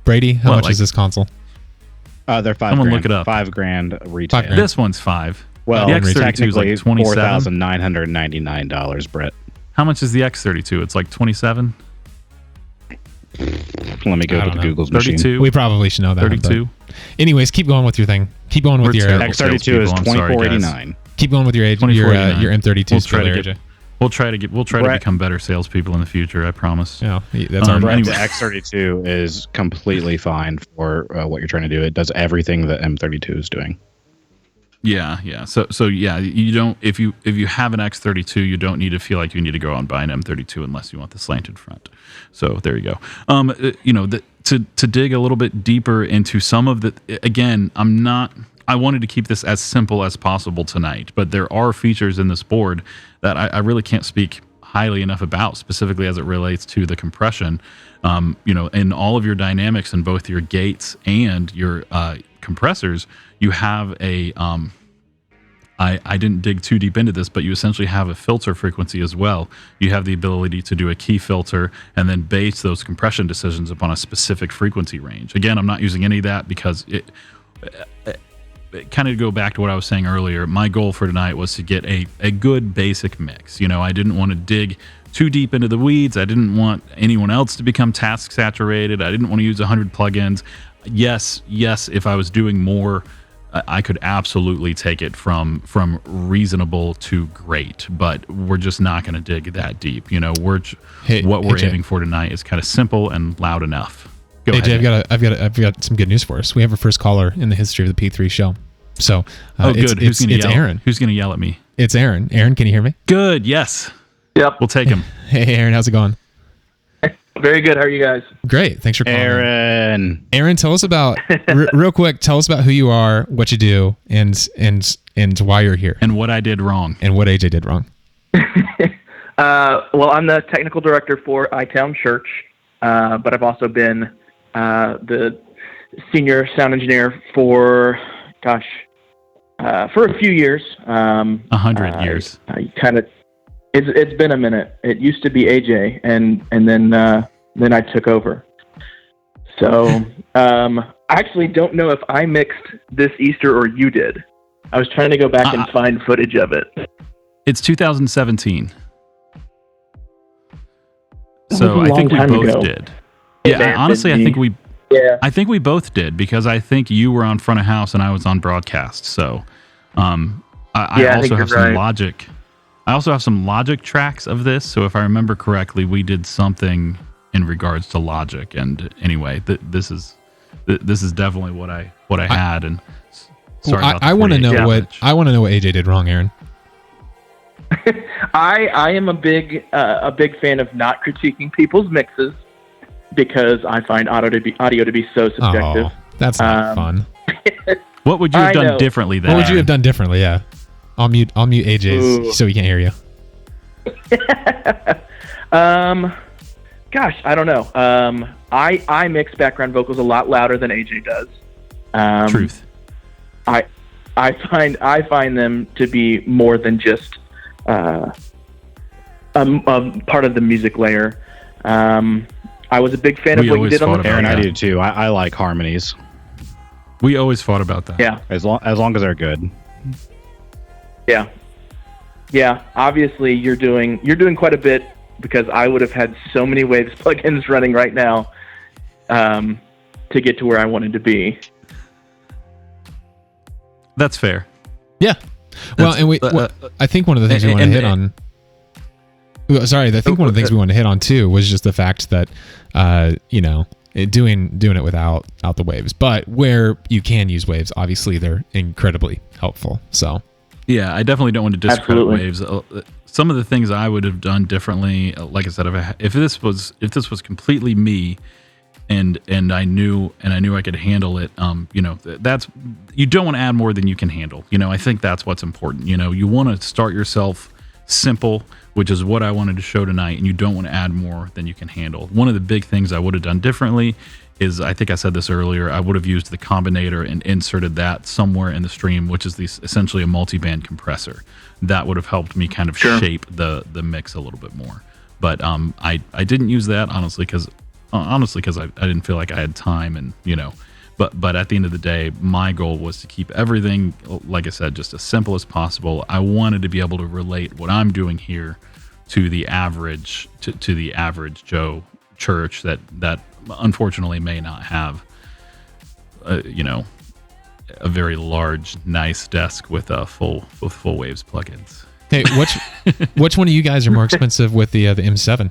Brady, how much is this console? They're $5,000. Someone look it up. $5,000 retail. $5,000. This one's $5,000. Well, the X32 technically is like $27,000. $4,999, Brett. How much is the X32? It's like $27,000. Let me go to Google's machine. 32. We probably should know that. 32. Anyways, keep going with your thing. Keep going with your X32 is $2,489. Keep going with your M32. We'll try to become better salespeople in the future. I promise. Yeah, that's our anyway. The X32 is completely fine for what you're trying to do. It does everything that M32 is doing. Yeah. So yeah, you don't if you have an X32, you don't need to feel like you need to go out and buy an M32 unless you want the slanted front. So there you go. To dig a little bit deeper into some of the, again, I wanted to keep this as simple as possible tonight, but there are features in this board that I really can't speak highly enough about, specifically as it relates to the compression. In all of your dynamics in both your gates and your compressors, you have a I didn't dig too deep into this, but you essentially have a filter frequency as well. You have the ability to do a key filter and then base those compression decisions upon a specific frequency range. Again, I'm not using any of that because it kind of go back to what I was saying earlier. My goal for tonight was to get a good basic mix. I didn't want to dig too deep into the weeds. I didn't want anyone else to become task saturated. I didn't want to use 100 plugins. Yes, if I was doing more, I could absolutely take it from reasonable to great, but we're just not going to dig that deep. What we're aiming for tonight is kind of simple and loud enough. Go ahead. I've got some good news for us. We have our first caller in the history of the P3 show. So, good. Who's going to yell? Aaron. Who's going to yell at me? It's Aaron. Aaron, can you hear me? Good. Yes. Yep. We'll take him. Hey, Aaron, how's it going? Very good. How are you guys? Great. Thanks for calling. Aaron, tell us about real quick. Tell us about who you are, what you do, and why you're here, and what I did wrong, and what AJ did wrong. Well, I'm the technical director for iTown Church, but I've also been the senior sound engineer for a few years. 100 years. It's been a minute. It used to be AJ, and then I took over. So actually don't know if I mixed this Easter or you did. I was trying to go back and find footage of it. It's 2017. That So was a I think we long time both ago. did. Yeah, honestly, I think we both did, because I think you were on front of house and I was on broadcast. So I also have some Logic. I also have some Logic tracks of this. So if I remember correctly, we did something in regards to Logic. And anyway, this is definitely what I had. And sorry about I want to know what AJ did wrong, Aaron. I am a big fan of not critiquing people's mixes, because I find audio to be so subjective. Oh, that's not fun. What would you have done differently then? What would you have done differently? Yeah, I'll mute AJ's so he can't hear you. Gosh, I don't know. I mix background vocals a lot louder than AJ does. Truth. I find them to be more than just a part of the music layer. I was a big fan of what you did on the Aaron, I do too. I like harmonies. We always fought about that. Yeah. As long as they're good. Yeah. Yeah. Obviously, you're doing quite a bit, because I would have had so many Waves plugins running right now to get to where I wanted to be. That's fair. Yeah. Well, and I think one of the things we want to hit on. Sorry, I think one of the things we wanted to hit on too was just the fact that, doing it without the waves, but where you can use waves, obviously they're incredibly helpful. So, yeah, I definitely don't want to discredit waves. Some of the things I would have done differently, like I said, if this was completely me, and I knew I could handle it, that's, you don't want to add more than you can handle. I think that's what's important. You want to start yourself simple, which is what I wanted to show tonight, and you don't want to add more than you can handle. One of the big things I would have done differently is, I think I said this earlier, I would have used the combinator and inserted that somewhere in the stream, which is essentially a multi-band compressor. That would have helped me kind of shape the mix a little bit more. But I didn't use that, honestly, because I didn't feel like I had time, and But at the end of the day, my goal was to keep everything, like I said, just as simple as possible. I wanted to be able to relate what I'm doing here to the average to the average Joe church that unfortunately may not have a very large, nice desk with full Waves plugins. Hey, which one of you guys are more expensive with the M7?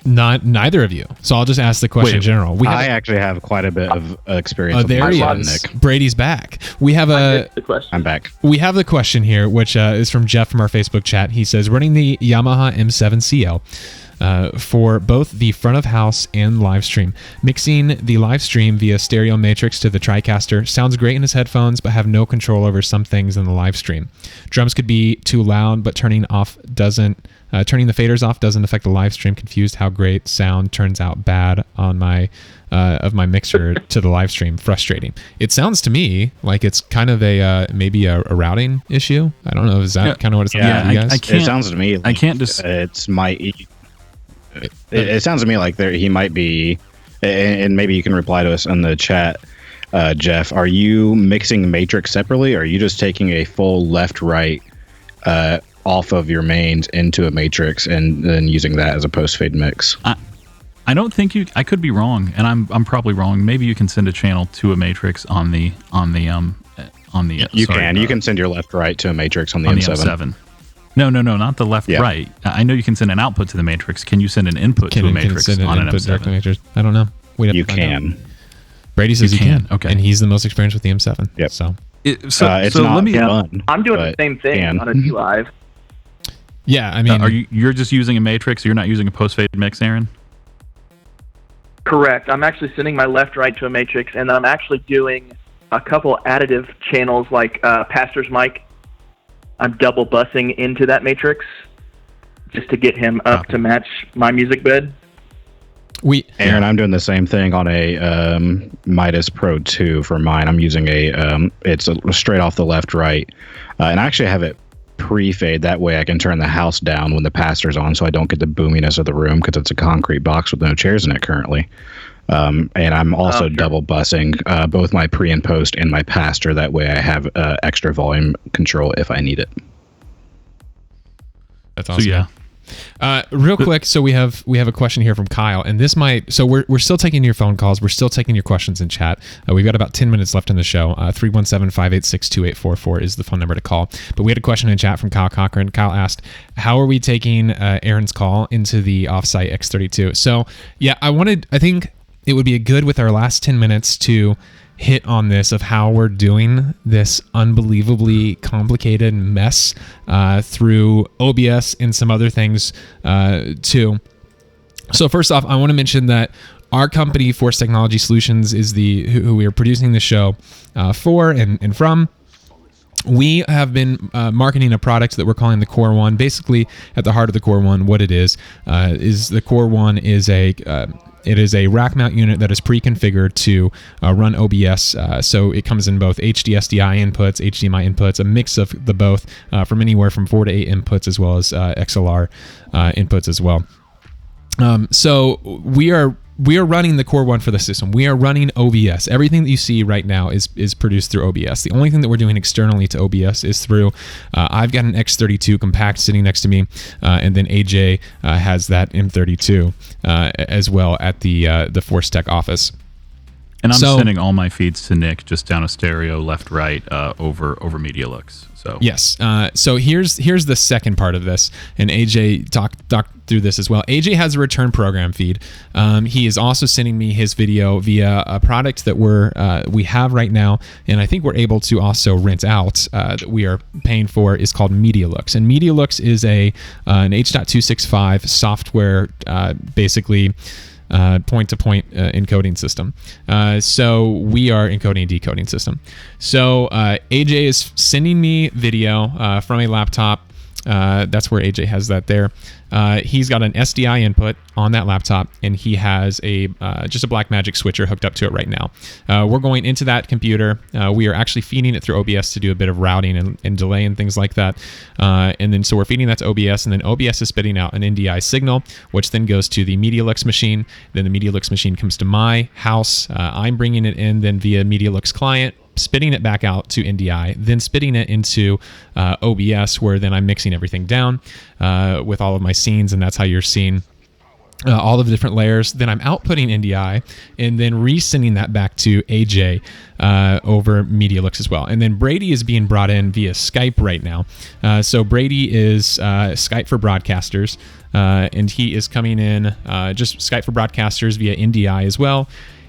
Neither of you. So I'll just ask the question in general. I actually have quite a bit of experience. Oh, there he is. Nick. Brady's back. We have I'm back. We have the question here, which is from Jeff from our Facebook chat. He says, running the Yamaha M7 CL for both the front of house and live stream. Mixing the live stream via stereo matrix to the TriCaster sounds great in his headphones, but have no control over some things in the live stream. Drums could be too loud, but turning the faders off doesn't affect the live stream. Confused how great sound turns out bad on my mixer to the live stream. Frustrating. It sounds to me like it's kind of maybe a routing issue. I don't know. Is that kind of what it sounds like to you guys? It sounds to me like I can't just. It sounds to me like he might be, and maybe you can reply to us in the chat, Jeff. Are you mixing matrix separately, or are you just taking a full left-right off of your mains into a matrix and then using that as a post-fade mix? I don't think you. I could be wrong, and I'm probably wrong. Maybe you can send a channel to a matrix on the. You can send your left-right to a matrix on the M7. No, not the left-right. I know you can send an output to the matrix. Can you send an input to a matrix on an M7? Matrix? I don't know. You can. Brady says you can. Okay, and he's the most experienced with the M7. Yep. So it's not fun. I'm doing the same thing on a D-Live. Yeah, I mean, you're just using a matrix? You're not using a post-fade mix, Aaron? Correct. I'm actually sending my left-right to a matrix, and I'm actually doing a couple additive channels like Pastor's mic. I'm double bussing into that matrix just to get him up to match my music bed. Aaron, I'm doing the same thing on a Midas Pro 2 for mine. I'm using it's a straight off the left-right, and I actually have it pre-fade. That way I can turn the house down when the pastor's on, so I don't get the boominess of the room, because it's a concrete box with no chairs in it currently. And I'm also sure. double busing both my pre and post and my pastor. That way I have extra volume control if I need it. That's awesome. So yeah. Real quick, so we have a question here from Kyle, and this might. So we're still taking your phone calls. We're still taking your questions in chat. We've got about 10 minutes left in the show. 317-586-2844 is the phone number to call. But we had a question in chat from Kyle Cochran. Kyle asked, "How are we taking Aaron's call into the offsite X32?" So yeah, I think it would be good with our last 10 minutes to hit on this of how we're doing this unbelievably complicated mess through OBS and some other things too. So first off, I want to mention that our company, Force Technology Solutions, is who we are producing the show for and from. We have been marketing a product that we're calling the Core One. Basically, at the heart of the Core One, what it is the Core One is it is a rack mount unit that is pre-configured to run OBS. So it comes in both HD SDI inputs, HDMI inputs, a mix of the both from anywhere from 4 to 8 inputs, as well as XLR inputs as well. So we are running the Core One for the system. We are running OBS. Everything that you see right now is produced through OBS. The only thing that we're doing externally to OBS is through, I've got an X32 compact sitting next to me, and then AJ has that M32 as well at the Force Tech office. And I'm sending all my feeds to Nick, just down a stereo, left, right, over MediaLux. So yes. So here's the second part of this, and AJ talked through this as well. AJ has a return program feed. He is also sending me his video via a product that we have right now, and I think we're able to also rent out that we are paying for, is called MediaLux. And MediaLux is an H.265 software, basically point-to-point encoding system. So we are encoding and decoding system. So AJ is sending me video from a laptop. That's where AJ has that there. He's got an SDI input on that laptop, and he has just a Blackmagic switcher hooked up to it right now. We're going into that computer. We are actually feeding it through OBS to do a bit of routing and delay and things like that. And then so we're feeding that to OBS, and then OBS is spitting out an NDI signal, which then goes to the MediaLux machine. Then the MediaLux machine comes to my house. I'm bringing it in then via MediaLux client, spitting it back out to NDI, then spitting it into OBS, where then I'm mixing everything down with all of my scenes, and that's how you're seeing all of the different layers. Then I'm outputting NDI and then resending that back to AJ over MediaLux as well. And then Brady is being brought in via Skype right now. So Brady is Skype for broadcasters, and he is coming in just Skype for broadcasters via NDI as well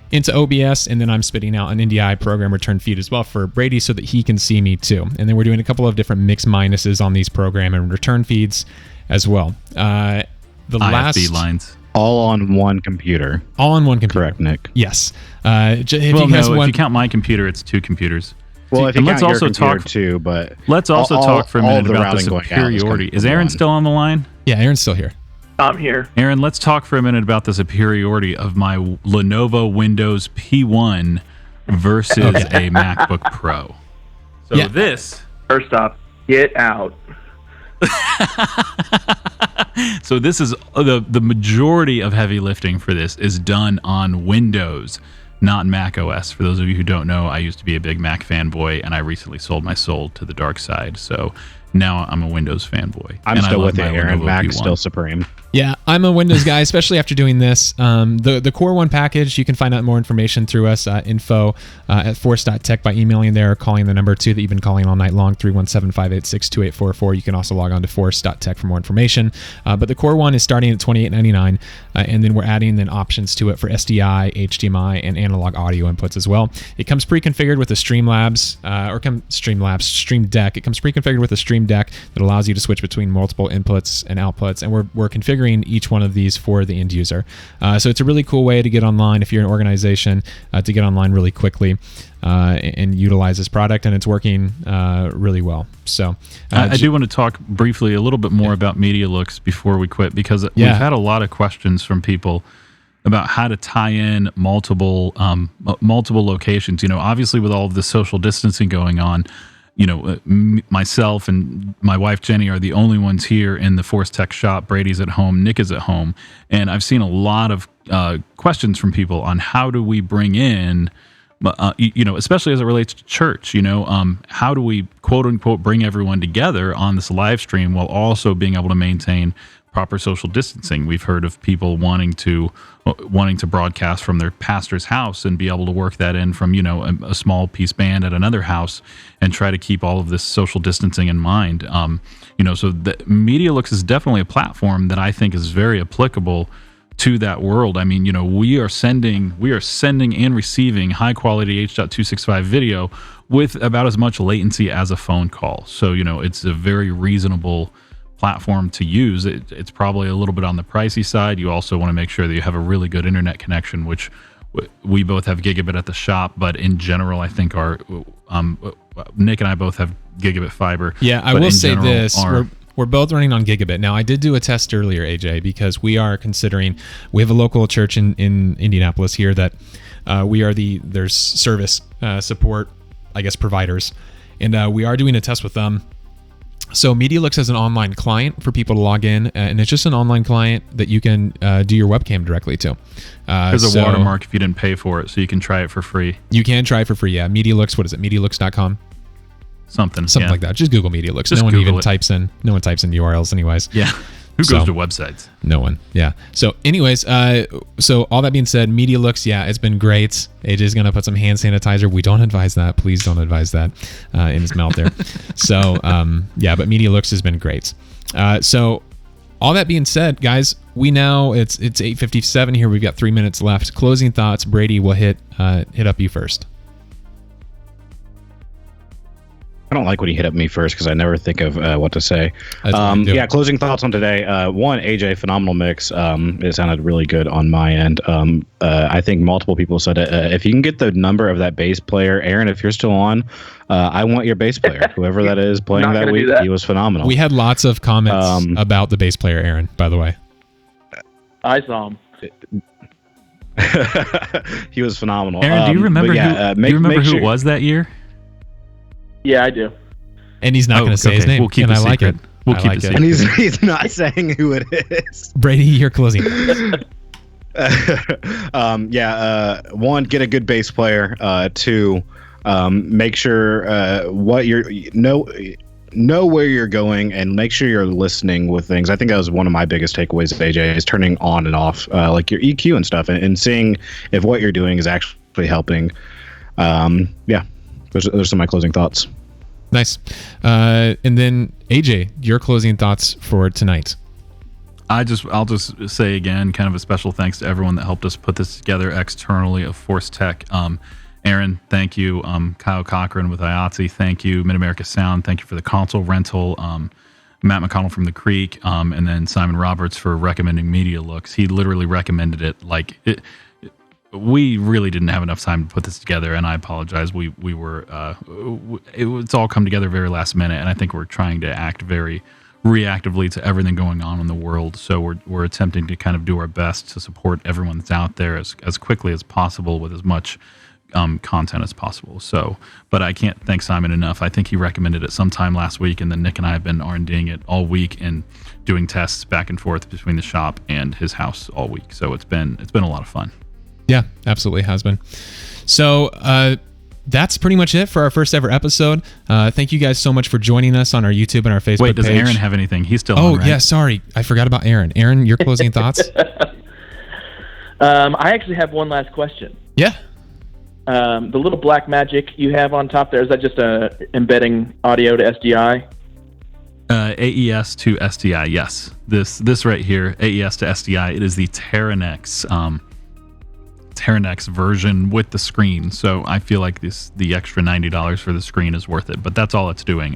into OBS, and then I'm spitting out an NDI program return feed as well for Brady so that he can see me too. And then we're doing a couple of different mix minuses on these program and return feeds as well. The IFB lines. All on one computer. All on one computer. Correct, Nick. Yes. If you count my computer, it's two computers. Well, if you let's count also your computer talk too, but let's also talk for a minute about the routing superiority. Is Aaron still on the line? Yeah, Aaron's still here. I'm here. Aaron, let's talk for a minute about the superiority of my Lenovo Windows P1 versus a MacBook Pro. So this... First off, get out. So this is the majority of heavy lifting for this is done on Windows, not Mac OS. For those of you who don't know, I used to be a big Mac fanboy, and I recently sold my soul to the dark side. So now I'm a Windows fanboy. I'm still with it, Aaron. Lenovo Mac's P1. still supreme. Yeah, I'm a Windows guy, especially after doing this. The Core One package, you can find out more information through us, info at force.tech by emailing there or calling the number 2 that you've been calling all night long, 317-586-2844. You can also log on to force.tech for more information. But the Core One is starting at $28.99, and then we're adding then options to it for SDI, HDMI, and analog audio inputs as well. It comes pre-configured with a Stream Deck. It comes pre-configured with a Stream Deck that allows you to switch between multiple inputs and outputs, and we're configuring each one of these for the end user. So it's a really cool way to get online if you're an organization, to get online really quickly and utilize this product, and it's working really well. So I do want to talk briefly a little bit more about MediaLux before we quit, because we've had a lot of questions from people about how to tie in multiple locations. You know, obviously with all of the social distancing going on, myself and my wife Jenny are the only ones here in the Force Tech shop. Brady's at home, Nick is at home, and I've seen a lot of questions from people on how do we bring in, especially as it relates to church. How do we quote unquote bring everyone together on this live stream while also being able to maintain proper social distancing? We've heard of people wanting to broadcast from their pastor's house and be able to work that in from a small piece band at another house and try to keep all of this social distancing in mind. So the MediaLux is definitely a platform that I think is very applicable to that world. I mean, we are sending and receiving high quality H.265 video with about as much latency as a phone call. So it's a very reasonable platform to use. It's probably a little bit on the pricey side. You also want to make sure that you have a really good internet connection, which we both have gigabit at the shop, but in general, I think our Nick and I both have gigabit fiber. Yeah, I will say this. We're both running on gigabit. Now, I did do a test earlier, AJ, because we are considering, we have a local church in Indianapolis here that we are there's service support, I guess, providers. And we are doing a test with them. So MediaLux has an online client for people to log in, and it's just an online client that you can do your webcam directly to. There's a watermark if you didn't pay for it, so you can try it for free. You can try it for free, yeah. MediaLux, what is it? MediaLux.com? Something like that. Just Google MediaLux. Just no one Google even types in URLs anyways. Yeah. Who goes to websites? No one. Yeah. So anyways, so all that being said, MediaLux, yeah, it's been great. AJ's going to put some hand sanitizer. We don't advise that. Please don't advise that in his mouth there. So, but MediaLux has been great. So all that being said, guys, it's 8:57 here. We've got 3 minutes left. Closing thoughts. Brady will hit up you first. I don't like when you hit up me first because I never think of what to say. Closing thoughts on today. One, AJ, phenomenal mix. It sounded really good on my end. I think multiple people said it. If you can get the number of that bass player, Aaron, if you're still on, I want your bass player, whoever that is playing that week. He was phenomenal. We had lots of comments about the bass player, Aaron, by the way. I saw him. He was phenomenal. Aaron, do you remember who it was that year? Yeah, I do. And he's not going to say his name. We'll keep and it I like secret. it. We'll keep it secret. And he's not saying who it is. Brady, you're closing. One, get a good bass player. Two, make sure what know where you're going and make sure you're listening with things. I think that was one of my biggest takeaways of AJ is turning on and off like your EQ and stuff and seeing if what you're doing is actually helping. Those are some of my closing thoughts. Nice. And then AJ, your closing thoughts for tonight. I'll just say again, kind of a special thanks to everyone that helped us put this together externally of Force Tech. Aaron, thank you. Kyle Cochran with IATSE, thank you. Mid-America Sound, thank you for the console rental. Matt McConnell from The Creek, and then Simon Roberts for recommending MediaLux. He literally recommended it like it. We really didn't have enough time to put this together, and I apologize. It's all come together very last minute, and I think we're trying to act very reactively to everything going on in the world. So we're attempting to kind of do our best to support everyone that's out there as quickly as possible with as much content as possible. So, but I can't thank Simon enough. I think he recommended it sometime last week, and then Nick and I have been R&Ding it all week and doing tests back and forth between the shop and his house all week. So it's been a lot of fun. Yeah, absolutely has been. So that's pretty much it for our first ever episode. Thank you guys so much for joining us on our YouTube and our Facebook page. Wait, does Aaron have anything? He's still on, right? Yeah, sorry. I forgot about Aaron. Aaron, your closing thoughts? I actually have one last question. Yeah. The little black magic you have on top there, is that just embedding audio to SDI? AES to SDI, yes. This right here, AES to SDI, it is the Terranex version with the screen. So I feel like the extra $90 for the screen is worth it, but that's all it's doing.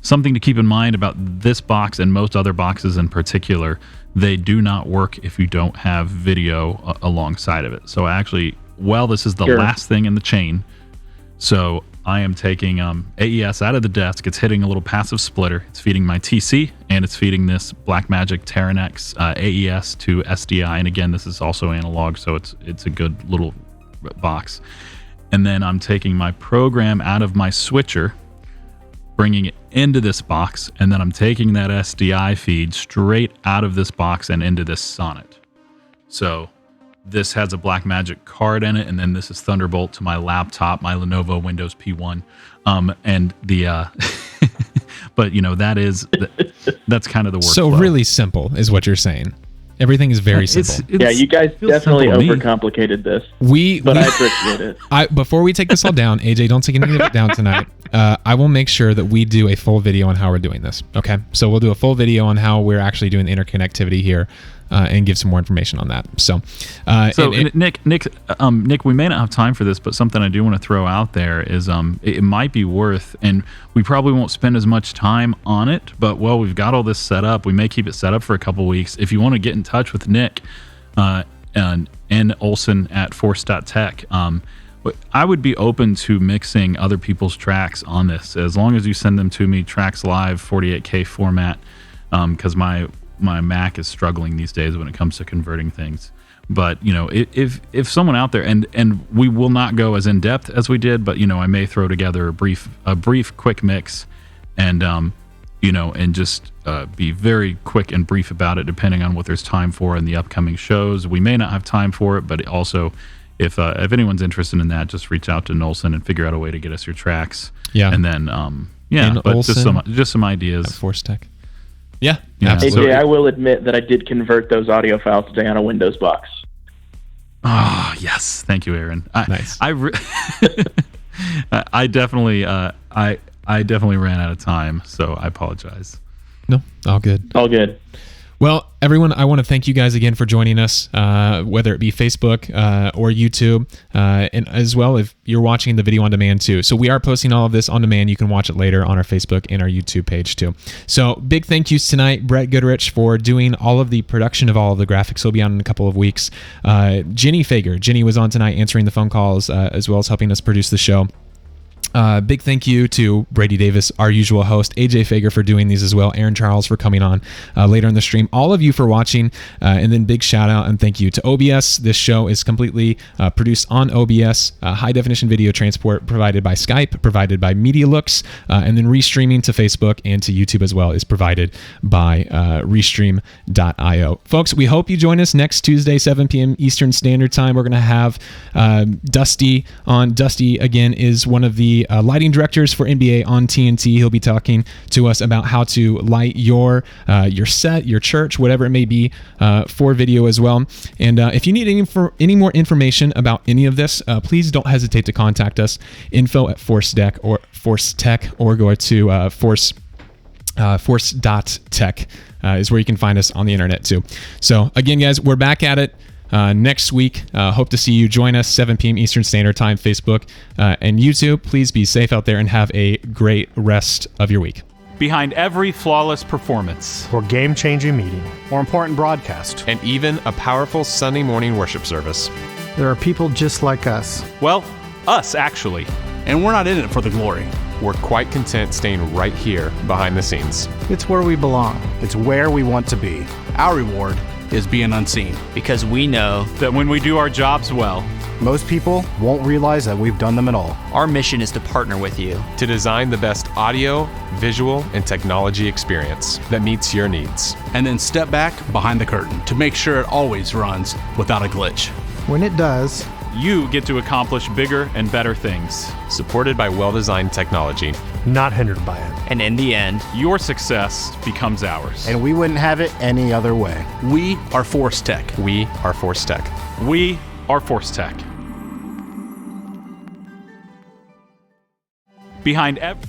Something to keep in mind about this box and most other boxes in particular, they do not work if you don't have video alongside of it. So actually, this is the last thing in the chain. So I am taking AES out of the desk. It's hitting a little passive splitter. It's feeding my TC, and it's feeding this Blackmagic Terranex AES to SDI. And again, this is also analog, so it's a good little box. And then I'm taking my program out of my switcher, bringing it into this box, and then I'm taking that SDI feed straight out of this box and into this Sonnet. So this has a Blackmagic card in it, and then this is Thunderbolt to my laptop, my Lenovo Windows P1, and the but that's kind of the workflow. So really simple is what you're saying. Everything is very simple. You guys definitely overcomplicated this. But I appreciate it. Before we take this all down, AJ, don't take any of it down tonight. I will make sure that we do a full video on how we're doing this. Okay, so we'll do a full video on how we're actually doing the interconnectivity here, and give some more information on that. So, Nick, we may not have time for this, but something I do want to throw out there is it might be worth, and we probably won't spend as much time on it, but while we've got all this set up, we may keep it set up for a couple weeks. If you want to get in touch with Nick and N. Olson at Force.tech, I would be open to mixing other people's tracks on this, as long as you send them to me, tracks live, 48K format, because my Mac is struggling these days when it comes to converting things. But if someone out there, and we will not go as in depth as we did, but I may throw together a brief quick mix, and and just be very quick and brief about it, depending on what there's time for in the upcoming shows. We may not have time for it, but also if anyone's interested in that, just reach out to Nolson and figure out a way to get us your tracks. Yeah, and then but Olson, just some ideas. Force Tech. Yeah, absolutely. AJ, I will admit that I did convert those audio files today on a Windows box. Oh yes, thank you, Aaron. Nice. I definitely ran out of time, so I apologize. No, all good. All good. Well, everyone, I want to thank you guys again for joining us, whether it be Facebook or YouTube, and as well if you're watching the video on demand too. So we are posting all of this on demand. You can watch it later on our Facebook and our YouTube page too. So big thank yous tonight, Brett Goodrich, for doing all of the production of all of the graphics. He'll be on in a couple of weeks. Jenny Fager. Jenny was on tonight answering the phone calls as well as helping us produce the show. Big thank you to Brady Davis, our usual host, AJ Fager for doing these as well, Aaron Charles for coming on later in the stream, all of you for watching, and then big shout out and thank you to OBS. This show is completely produced on OBS, high definition video transport provided by Skype, provided by MediaLooks, and then restreaming to Facebook and to YouTube as well is provided by Restream.io. Folks, we hope you join us next Tuesday, 7 p.m. Eastern Standard Time. We're going to have Dusty on. Dusty, again, is one of the lighting directors for NBA on TNT. He'll be talking to us about how to light your set, your church, whatever it may be, for video as well. And if you need any more information about any of this, please don't hesitate to contact us. info@Force.tech or go to Force.tech is where you can find us on the internet too. So again, guys, we're back at it. Next week. Hope to see you. Join us 7 p.m. Eastern Standard Time, Facebook and YouTube. Please be safe out there and have a great rest of your week. Behind every flawless performance, or game-changing meeting, or important broadcast, and even a powerful Sunday morning worship service, there are people just like us. Well, us actually. And we're not in it for the glory. We're quite content staying right here behind the scenes. It's where we belong. It's where we want to be. Our reward is being unseen. Because we know that when we do our jobs well, most people won't realize that we've done them at all. Our mission is to partner with you to design the best audio, visual, and technology experience that meets your needs. And then step back behind the curtain to make sure it always runs without a glitch. When it does, you get to accomplish bigger and better things. Supported by well-designed technology. Not hindered by it. And in the end, your success becomes ours. And we wouldn't have it any other way. We are Force Tech. We are Force Tech. We are Force Tech. Behind every